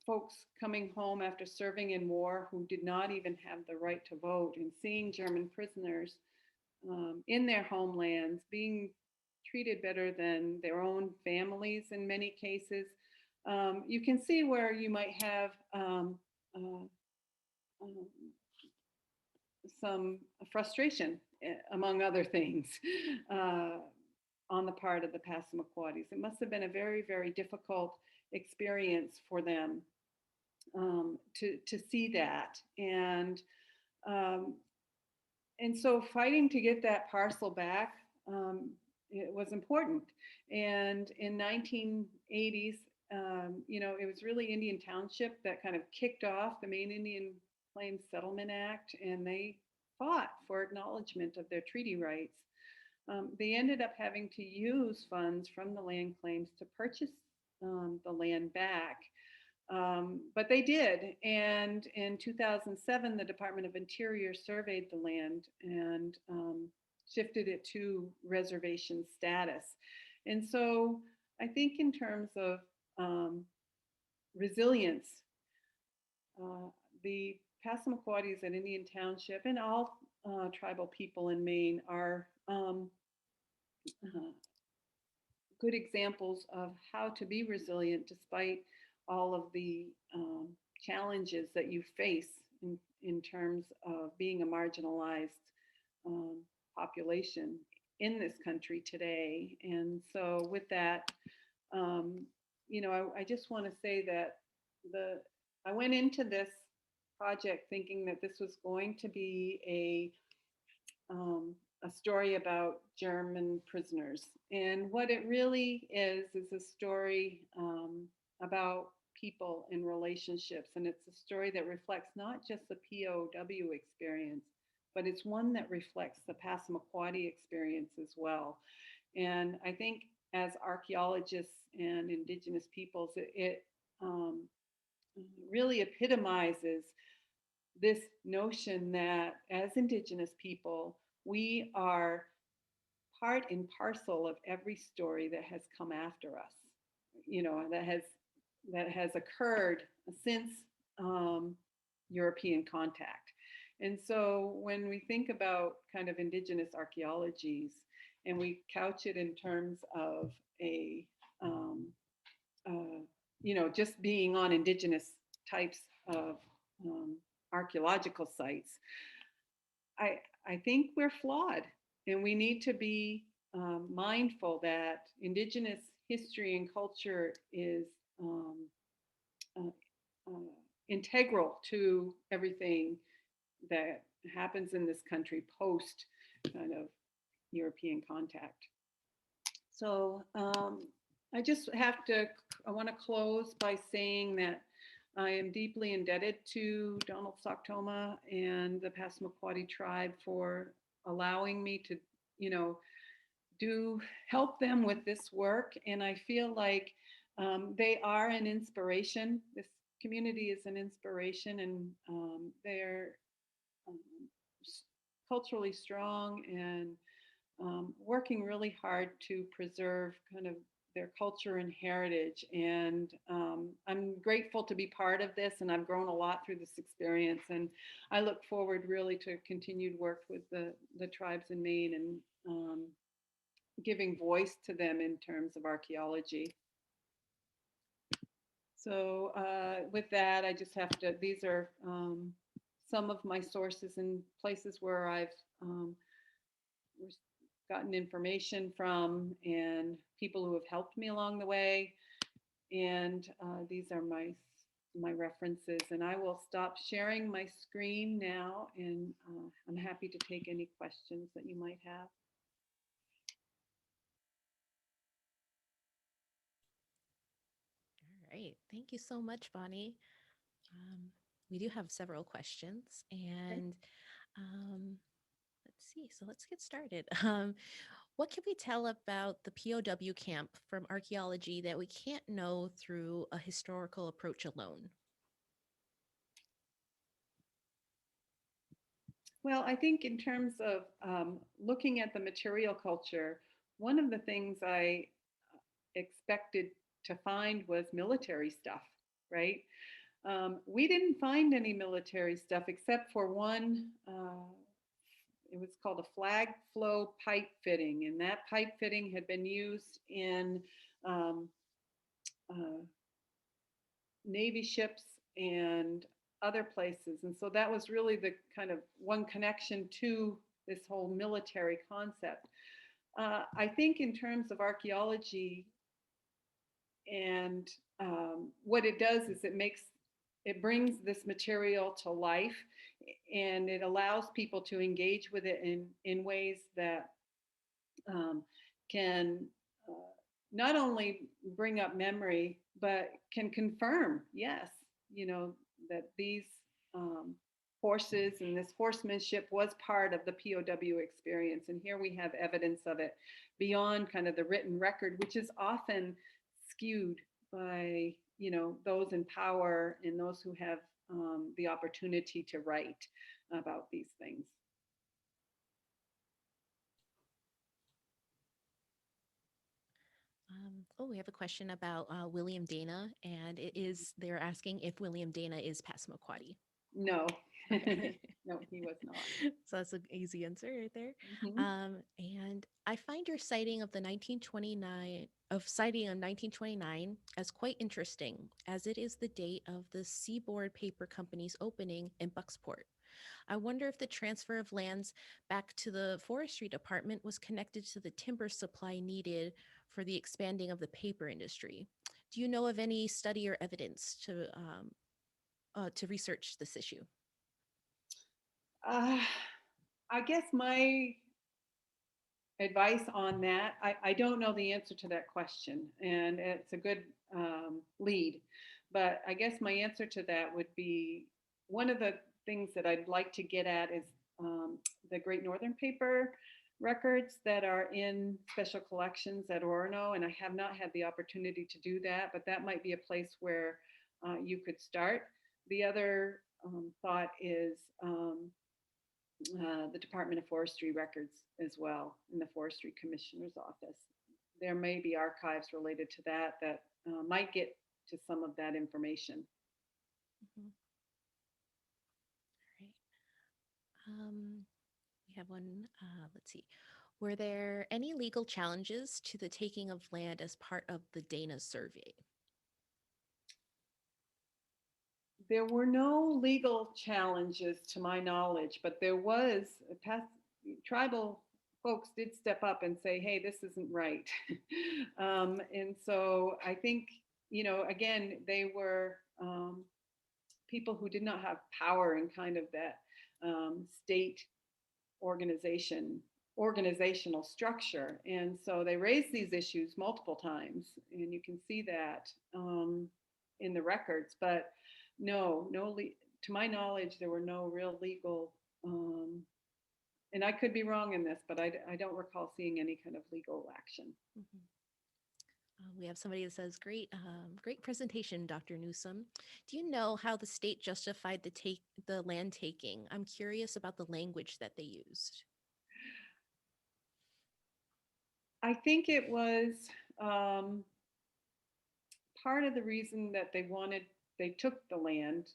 folks coming home after serving in war who did not even have the right to vote and seeing German prisoners in their homelands being treated better than their own families in many cases, you can see where you might have uh, um, some frustration, among other things, uh, on the part of the Passamaquoddies. It must have been a very, very difficult experience for them to see that. Um, and so fighting to get that parcel back, it was important. And in 1980s, it was really Indian Township that kind of kicked off the Maine Indian Claims Settlement Act, and they fought for acknowledgement of their treaty rights. They ended up having to use funds from the land claims to purchase the land back. But they did. And in 2007, the Department of Interior surveyed the land and shifted it to reservation status. And so I think in terms of resilience, the Passamaquoddies at Indian Township and all tribal people in Maine are uh, good examples of how to be resilient despite all of the challenges that you face in terms of being a marginalized um, population in this country today. And so, with that, um, I just want to say that I went into this project thinking that this was going to be a story about German prisoners. And what it really is a story about people and relationships. And it's a story that reflects not just the POW experience, but it's one that reflects the Passamaquoddy experience as well. And I think as archaeologists and Indigenous peoples, it really epitomizes this notion that as Indigenous people, we are part and parcel of every story that has come after us, that has occurred since European contact. And so when we think about kind of Indigenous archaeologies and we couch it in terms of a um, just being on Indigenous types of um, archaeological sites, I, I think we're flawed, and we need to be mindful that Indigenous history and culture is uh, uh, integral to everything that happens in this country post kind of European contact. So I want to close by saying that I am deeply indebted to Donald Sochtoma and the Passamaquoddy tribe for allowing me to, you know, help them with this work. And I feel like they are an inspiration. This community is an inspiration, and they're um, culturally strong and working really hard to preserve kind of their culture and heritage. And I'm grateful to be part of this, and I've grown a lot through this experience. And I look forward really to continued work with the tribes in Maine and giving voice to them in terms of archaeology. So with that, I just have to, these are some of my sources and places where I've gotten information from and people who have helped me along the way. And these are my references. And I will stop sharing my screen now, and I'm happy to take any questions that you might have. All right. Thank you so much, Bonnie. Um, we do have several questions, Okay. and let's see. So let's get started. What can we tell about the POW camp from archaeology that we can't know through a historical approach alone? Well, I think in terms of looking at the material culture, one of the things I expected to find was military stuff, right? We didn't find any military stuff except for one. It was called a flag flow pipe fitting, and that pipe fitting had been used in um, uh, Navy ships and other places. And so that was really the kind of one connection to this whole military concept. I think in terms of archaeology and what it does is it brings this material to life, and it allows people to engage with it in ways that um, can uh, not only bring up memory, but can confirm, yes, that these um, horses and this horsemanship was part of the POW experience. And here we have evidence of it beyond kind of the written record, which is often skewed by, those in power and those who have the opportunity to write about these things. We have a question about William Dana, and they're asking if William Dana is Passamaquoddy. No, Okay. no, he was not. So that's an easy answer right there. Mhm. And I find your citing of the 1929 of citing of 1929 as quite interesting, as it is the date of the Seaboard Paper Company's opening in Bucksport. I wonder if the transfer of lands back to the forestry department was connected to the timber supply needed for the expanding of the paper industry. Do you know of any study or evidence to research this issue? Uh, I guess my advice on that, I don't know the answer to that question, and it's a good lead. But I guess my answer to that would be one of the things that I'd like to get at is the Great Northern Paper records that are in special collections at Orono, and I have not had the opportunity to do that, but that might be a place where you could start. The other thought is the Department of Forestry records as well in the Forestry Commissioner's office. There may be archives related to that might get to some of that information. Mhm. All right. Um, we have one. Let's see. Were there any legal challenges to the taking of land as part of the Dana survey? There were no legal challenges to my knowledge, but there was past tribal folks did step up and say, "Hey, this isn't right," and so I think again they were people who did not have power in kind of that state organization organizational structure, and so they raised these issues multiple times, and you can see that in the records. But to my knowledge, there were no real legal. And I could be wrong in this, but I don't recall seeing any kind of legal action. Mhm. We have somebody that says, great presentation, Dr. Newsom. Do you know how the state justified the land taking? I'm curious about the language that they used." I think it was um, part of the reason that they took the land.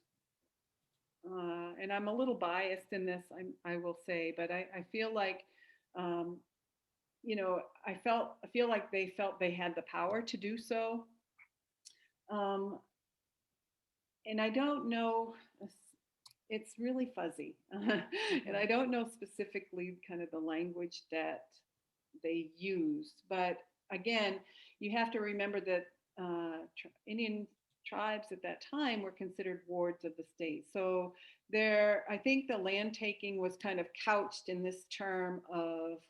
And I'm a little biased in this, I will say, but I feel like, um, I feel like they felt they had the power to do so. Um, and I don't know, it's really fuzzy. And I Mhm. don't know specifically kind of the language that they used. But again, you have to remember that Indian tribes at that time were considered wards of the state. So I think the land taking was kind of couched in this term of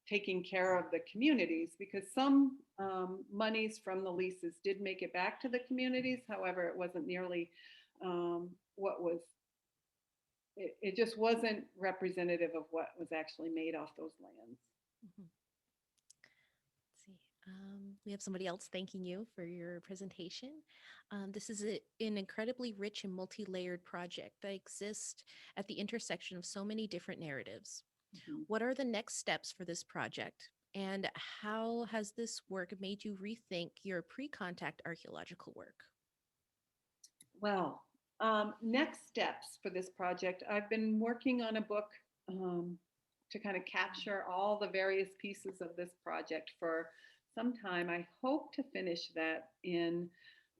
taking care of the communities, because some monies from the leases did make it back to the communities. However, it wasn't nearly what was it just wasn't representative of what was actually made off those lands. Mhm. We have somebody else thanking you for your presentation. This is an incredibly rich and multi-layered project that exists at the intersection of so many different narratives. Mhm. What are the next steps for this project? And how has this work made you rethink your pre-contact archaeological work? Well, next steps for this project, I've been working on a book um, to kind of capture all the various pieces of this project for some time. I hope to finish that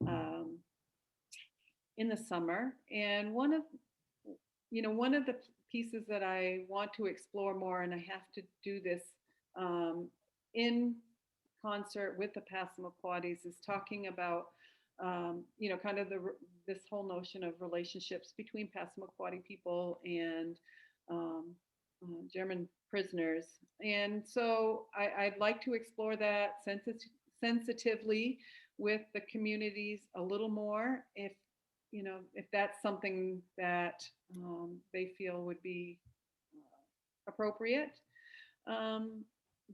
um, in the summer. And one of the pieces that I want to explore more, and I have to do this um, in concert with the Passamaquoddies, is talking about kind of this whole notion of relationships between Passamaquoddy people and um, German prisoners. And so I'd like to explore that sensitively with the communities a little more, if that's something that they feel would be appropriate. Um,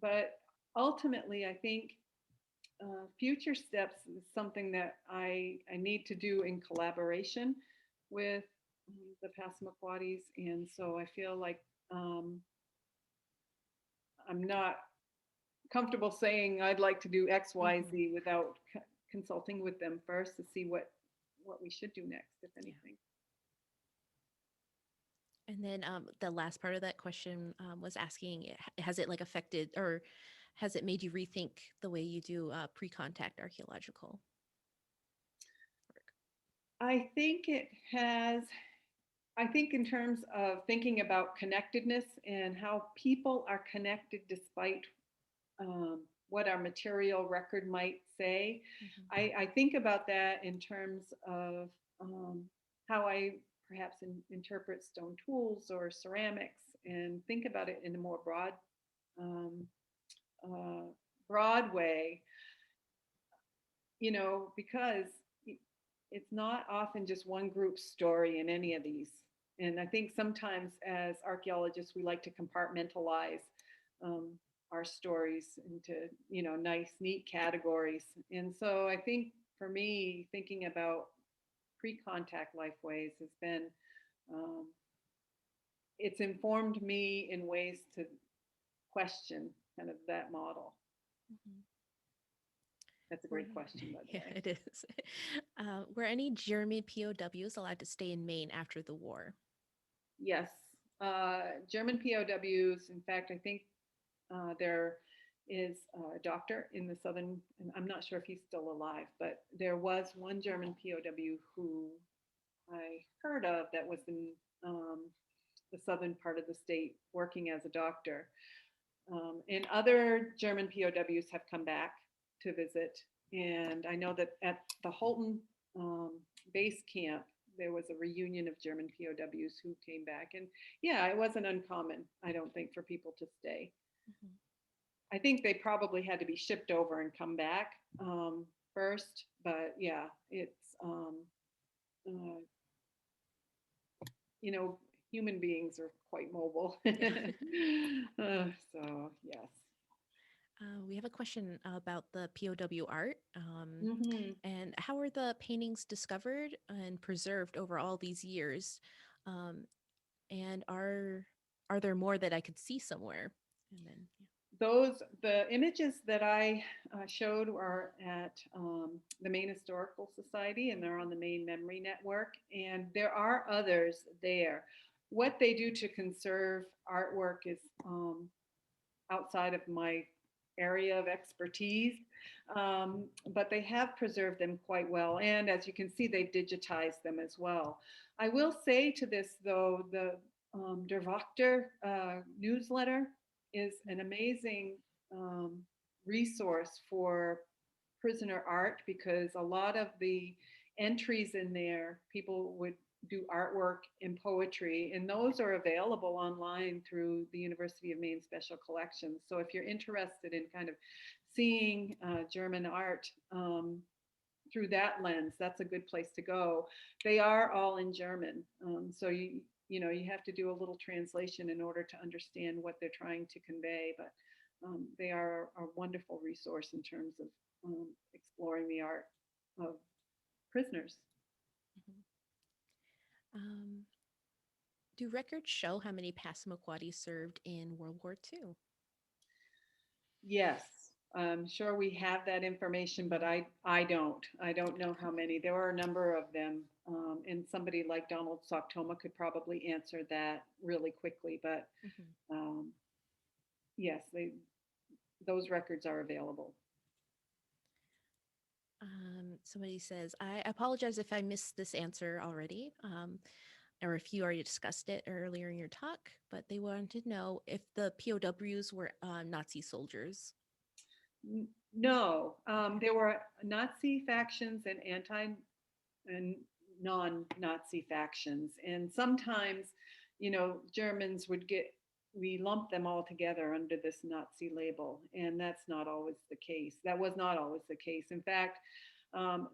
but ultimately, I think future steps is something that I need to do in collaboration with the Passamaquoddies. And so I feel like um, I'm not comfortable saying I'd like to do X, Y, Mhm. Z without consulting with them first to see what we should do next, if Yeah. anything. And then the last part of that question was asking, has it like affected or has it made you rethink the way you do pre-contact archaeological work? I think it has. I think in terms of thinking about connectedness and how people are connected despite what our material record might say, Mhm. I think about that in terms of how I perhaps interpret stone tools or ceramics and think about it in a more um, uh, broad way, because it's not often just one group's story in any of these. And I think sometimes as archaeologists, we like to compartmentalize um, our stories into, nice, neat categories. And so I think for me, thinking about pre-contact lifeways has been, um, it's informed me in ways to question kind of that model. Mhm. That's a Were, great question, by the yeah, way. it is. Were any German POWs allowed to stay in Maine after the war? Yes, German POWs. In fact, I think there is a doctor in the southern, and I'm not sure if he's still alive, but there was one German POW who I heard of that was in um, the southern part of the state working as a doctor. And other German POWs have come back to visit. And I know that at the Holton um, base camp, there was a reunion of German POWs who came back. And yeah, it wasn't uncommon, I don't think, for people to stay. Mhm. I think they probably had to be shipped over and come back first. But yeah, it's, uh, you know, human beings are quite mobile. Yeah. So, yes. We have a question about the POW art. Hmm. And how are the paintings discovered and preserved over all these years? Um, and are there more that I could see somewhere? And then, The images that I showed are at the Maine Historical Society, and they're on the Maine Memory Network, and there are others there. What they do to conserve artwork is outside of my area of expertise, but they have preserved them quite well, and as you can see, they've digitized them as well. I will say to this though, the Der Wachter newsletter is an amazing um, resource for prisoner art, because a lot of the entries in there, people would do artwork and poetry, and those are available online through the University of Maine Special Collections. So if you're interested in kind of seeing German art through that lens, that's a good place to go. They are all in German, so you have to do a little translation in order to understand what they're trying to convey. But they are a wonderful resource in terms of exploring the art of prisoners. Mhm. Um, do records show how many Passamaquoddy served in World War II? Yes, I'm sure we have that information, but I don't. I don't know how many. There were a number of them, and somebody like Donald Sochtoma could probably answer that really quickly. But Mhm. um, yes, those records are available. Somebody says, I apologize if I missed this answer already, or if you already discussed it earlier in your talk, but they wanted to know if the POWs were Nazi soldiers. No, there were Nazi factions and and non-Nazi factions, and sometimes, Germans would we lump them all together under this Nazi label, and that's not always the case. That was not always the case. In fact,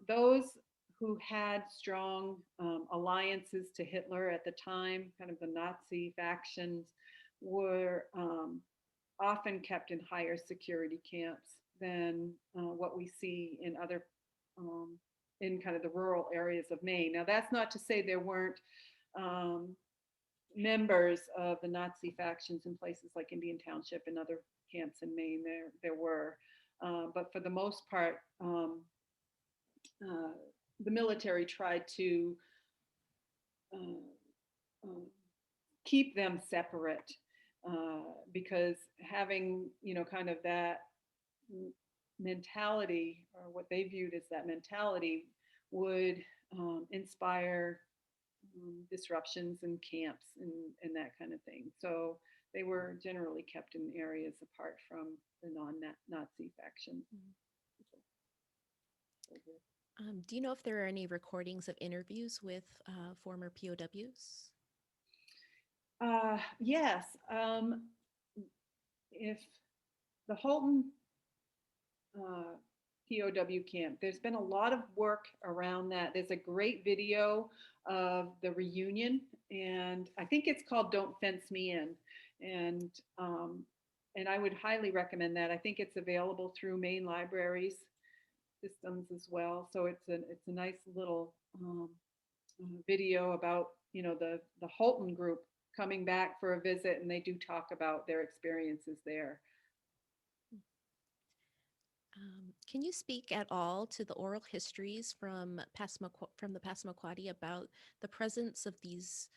those who had strong alliances to Hitler at the time, kind of the Nazi factions, were often kept in higher security camps than what we see in other um, in kind of the rural areas of Maine. Now, that's not to say there weren't um, members of the Nazi factions in places like Indian Township and other camps in Maine. There were, but for the most part, uh, the military tried to uh, uh, keep them separate because having kind of that mentality, or what they viewed as that mentality, would inspire disruptions in camps and that kind of thing. So they were generally kept in areas apart from the non-Nazi factions. Mhm. Do you know if there are any recordings of interviews with former POWs? Yes, if the Holton uh, POW camp. There's been a lot of work around that. There's a great video of the reunion, and I think it's called "Don't Fence Me In," and um, and I would highly recommend that. I think it's available through Maine Libraries systems as well. So it's a nice little video about the Holton group coming back for a visit, and they do talk about their experiences there. Can you speak at all to the oral histories from from the Passamaquoddy about the presence of these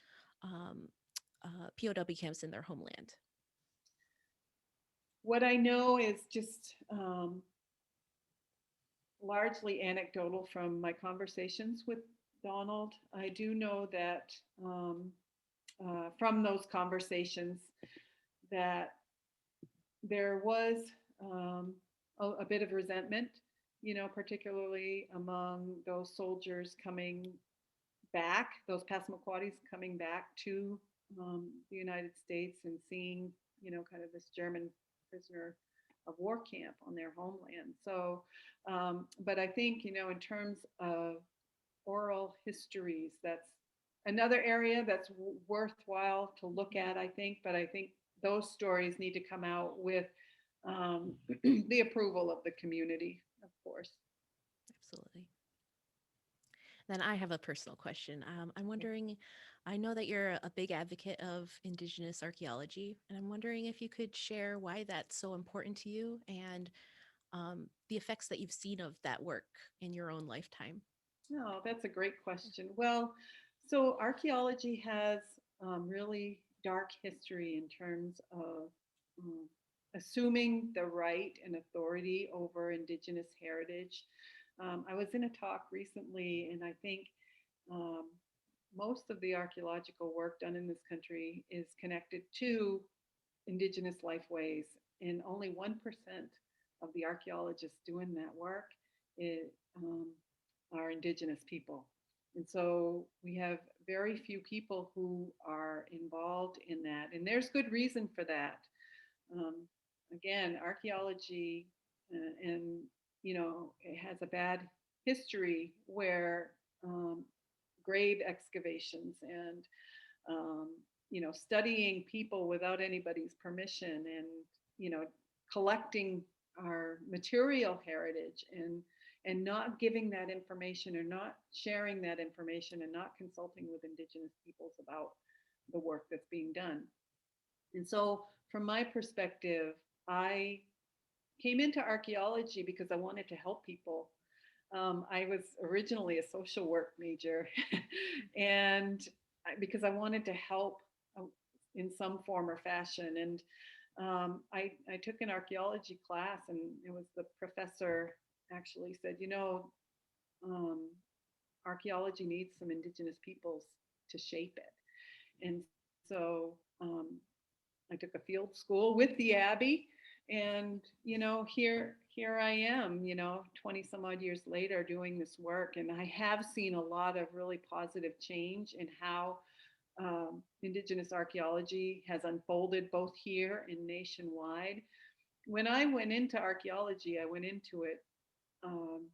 um, POW camps in their homeland? What I know is just largely anecdotal from my conversations with Donald. I do know that from those conversations that there was um, a bit of resentment, particularly among those soldiers coming back, those Passamaquoddies coming back to the United States and seeing, kind of this German prisoner of war camp on their homeland. So, but I think, in terms of oral histories, that's another area that's worthwhile to look at, I think. But I think those stories need to come out with the approval of the community, of course. Absolutely. Then I have a personal question. I'm wondering, I know that you're a big advocate of Indigenous archaeology, and I'm wondering if you could share why that's so important to you and the effects that you've seen of that work in your own lifetime. No, that's a great question. Well, so archaeology has really dark history in terms of um, assuming the right and authority over Indigenous heritage. I was in a talk recently, and I think um, most of the archaeological work done in this country is connected to Indigenous lifeways, and only 1% of the archaeologists doing that work is, are Indigenous people. And so we have very few people who are involved in that. And there's good reason for that. Um, Again, archaeology and, it has a bad history where grave excavations and studying people without anybody's permission and, collecting our material heritage and not giving that information or not sharing that information and not consulting with Indigenous peoples about the work that's being done. And so, from my perspective, I came into archaeology because I wanted to help people. I was originally a social work major, and because I wanted to help uh, in some form or fashion. And I took an archaeology class, and it was the professor actually said, um, archaeology needs some Indigenous peoples to shape it. And so I took a field school with the Abbey, and here I am, 20 some odd years later doing this work, and I have seen a lot of really positive change in how Indigenous archaeology has unfolded both here and nationwide. When I went into archaeology, I went into it um,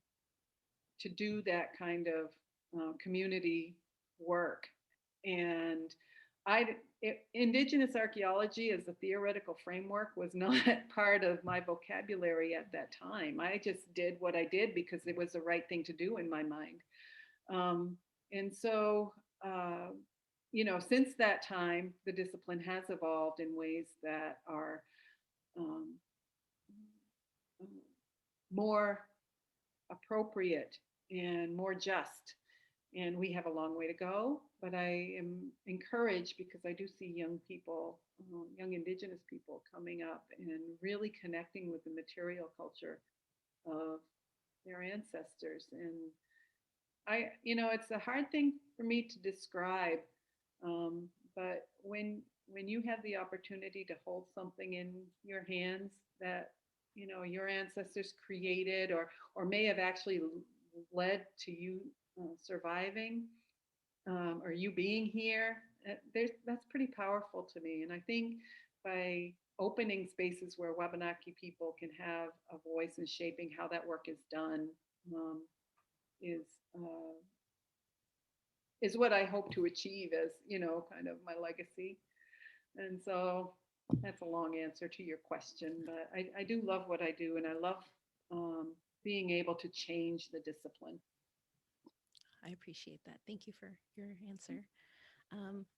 to do that kind of community work. And Indigenous archaeology as a theoretical framework was not part of my vocabulary at that time. I just did what I did because it was the right thing to do in my mind. And so, uh, since that time, the discipline has evolved in ways that are um, more appropriate and more just. And we have a long way to go, but I am encouraged because I do see young people, young Indigenous people coming up and really connecting with the material culture of their ancestors. And it's a hard thing for me to describe, but when you have the opportunity to hold something in your hands that your ancestors created or may have actually led to you surviving, or you being here, that's pretty powerful to me. And I think by opening spaces where Wabanaki people can have a voice in shaping how that work is done, um, is uh, is what I hope to achieve as kind of my legacy. And so that's a long answer to your question, but I do love what I do, and I love being able to change the discipline. I appreciate that. Thank you for your answer.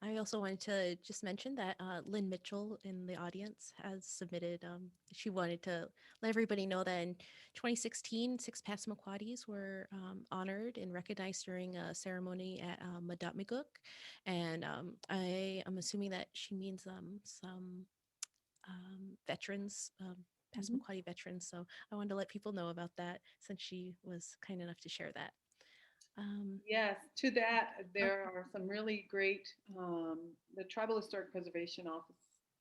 I also wanted to just mention that Lynn Mitchell in the audience has submitted. She wanted to let everybody know that in 2016, six Passamaquoddies were honored and recognized during a ceremony at Motahkokmikuk. And I am assuming that she means some veterans, Mhm. Passamaquoddy veterans. So I wanted to let people know about that since she was kind enough to share that. Um, Yes, to that, oh, there are some really great, the Tribal Historic Preservation Office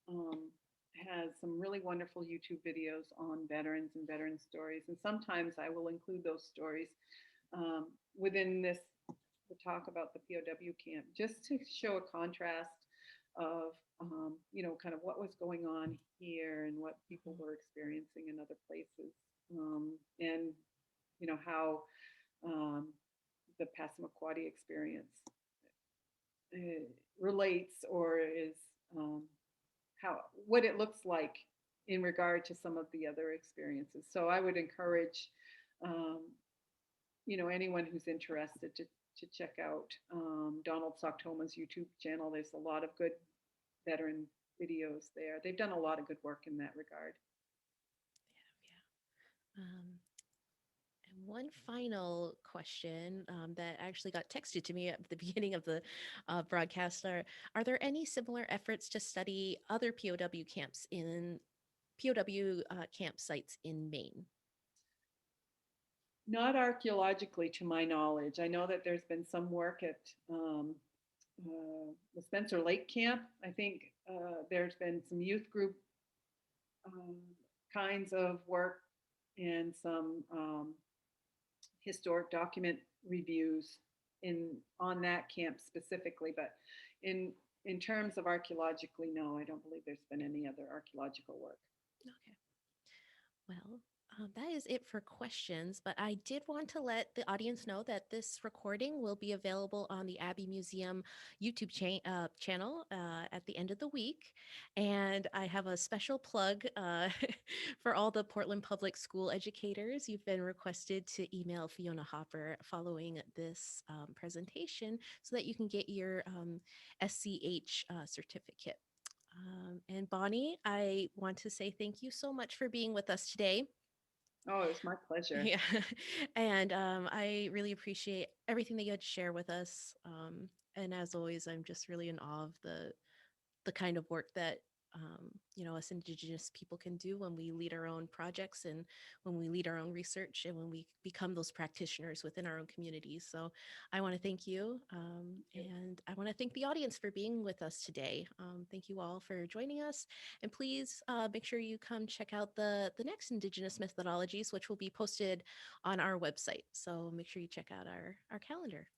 um, has some really wonderful YouTube videos on veterans and veteran stories. And sometimes I will include those stories within the talk about the POW camp, just to show a contrast of, kind of what was going on here and what people were experiencing in other places. And, how um, the Passamaquoddy experience uh, relates or is how what it looks like in regard to some of the other experiences. So I would encourage um, anyone who's interested to check out Donald Socktoma's YouTube channel. There's a lot of good veteran videos there. They've done a lot of good work in that regard. yeah. And one final question that actually got texted to me at the beginning of the broadcast are there any similar efforts to study other POW camps in POW campsites in Maine? Not archaeologically, to my knowledge. I know that there's been some work at the Spencer Lake Camp. I think there's been some youth group um, kinds of work and some historic document reviews in on that camp specifically. But in in terms of archaeologically, no, I don't believe there's been any other archaeological work. Okay. Well, that is it for questions, but I did want to let the audience know that this recording will be available on the Abbe Museum YouTube channel at the end of the week. And I have a special plug for all the Portland Public School educators. You've been requested to email Fiona Hopper following this presentation so that you can get your SCH certificate. And Bonnie, I want to say thank you so much for being with us today. Oh, it was my pleasure. Yeah. And I really appreciate everything that you had to share with us. And as always, I'm just really in awe of the kind of work that us Indigenous people can do when we lead our own projects and when we lead our own research and when we become those practitioners within our own communities. So I want to thank you, and I want to thank the audience for being with us today. Thank you all for joining us, and please make sure you come check out the next Indigenous methodologies, which will be posted on our website. So make sure you check out our calendar.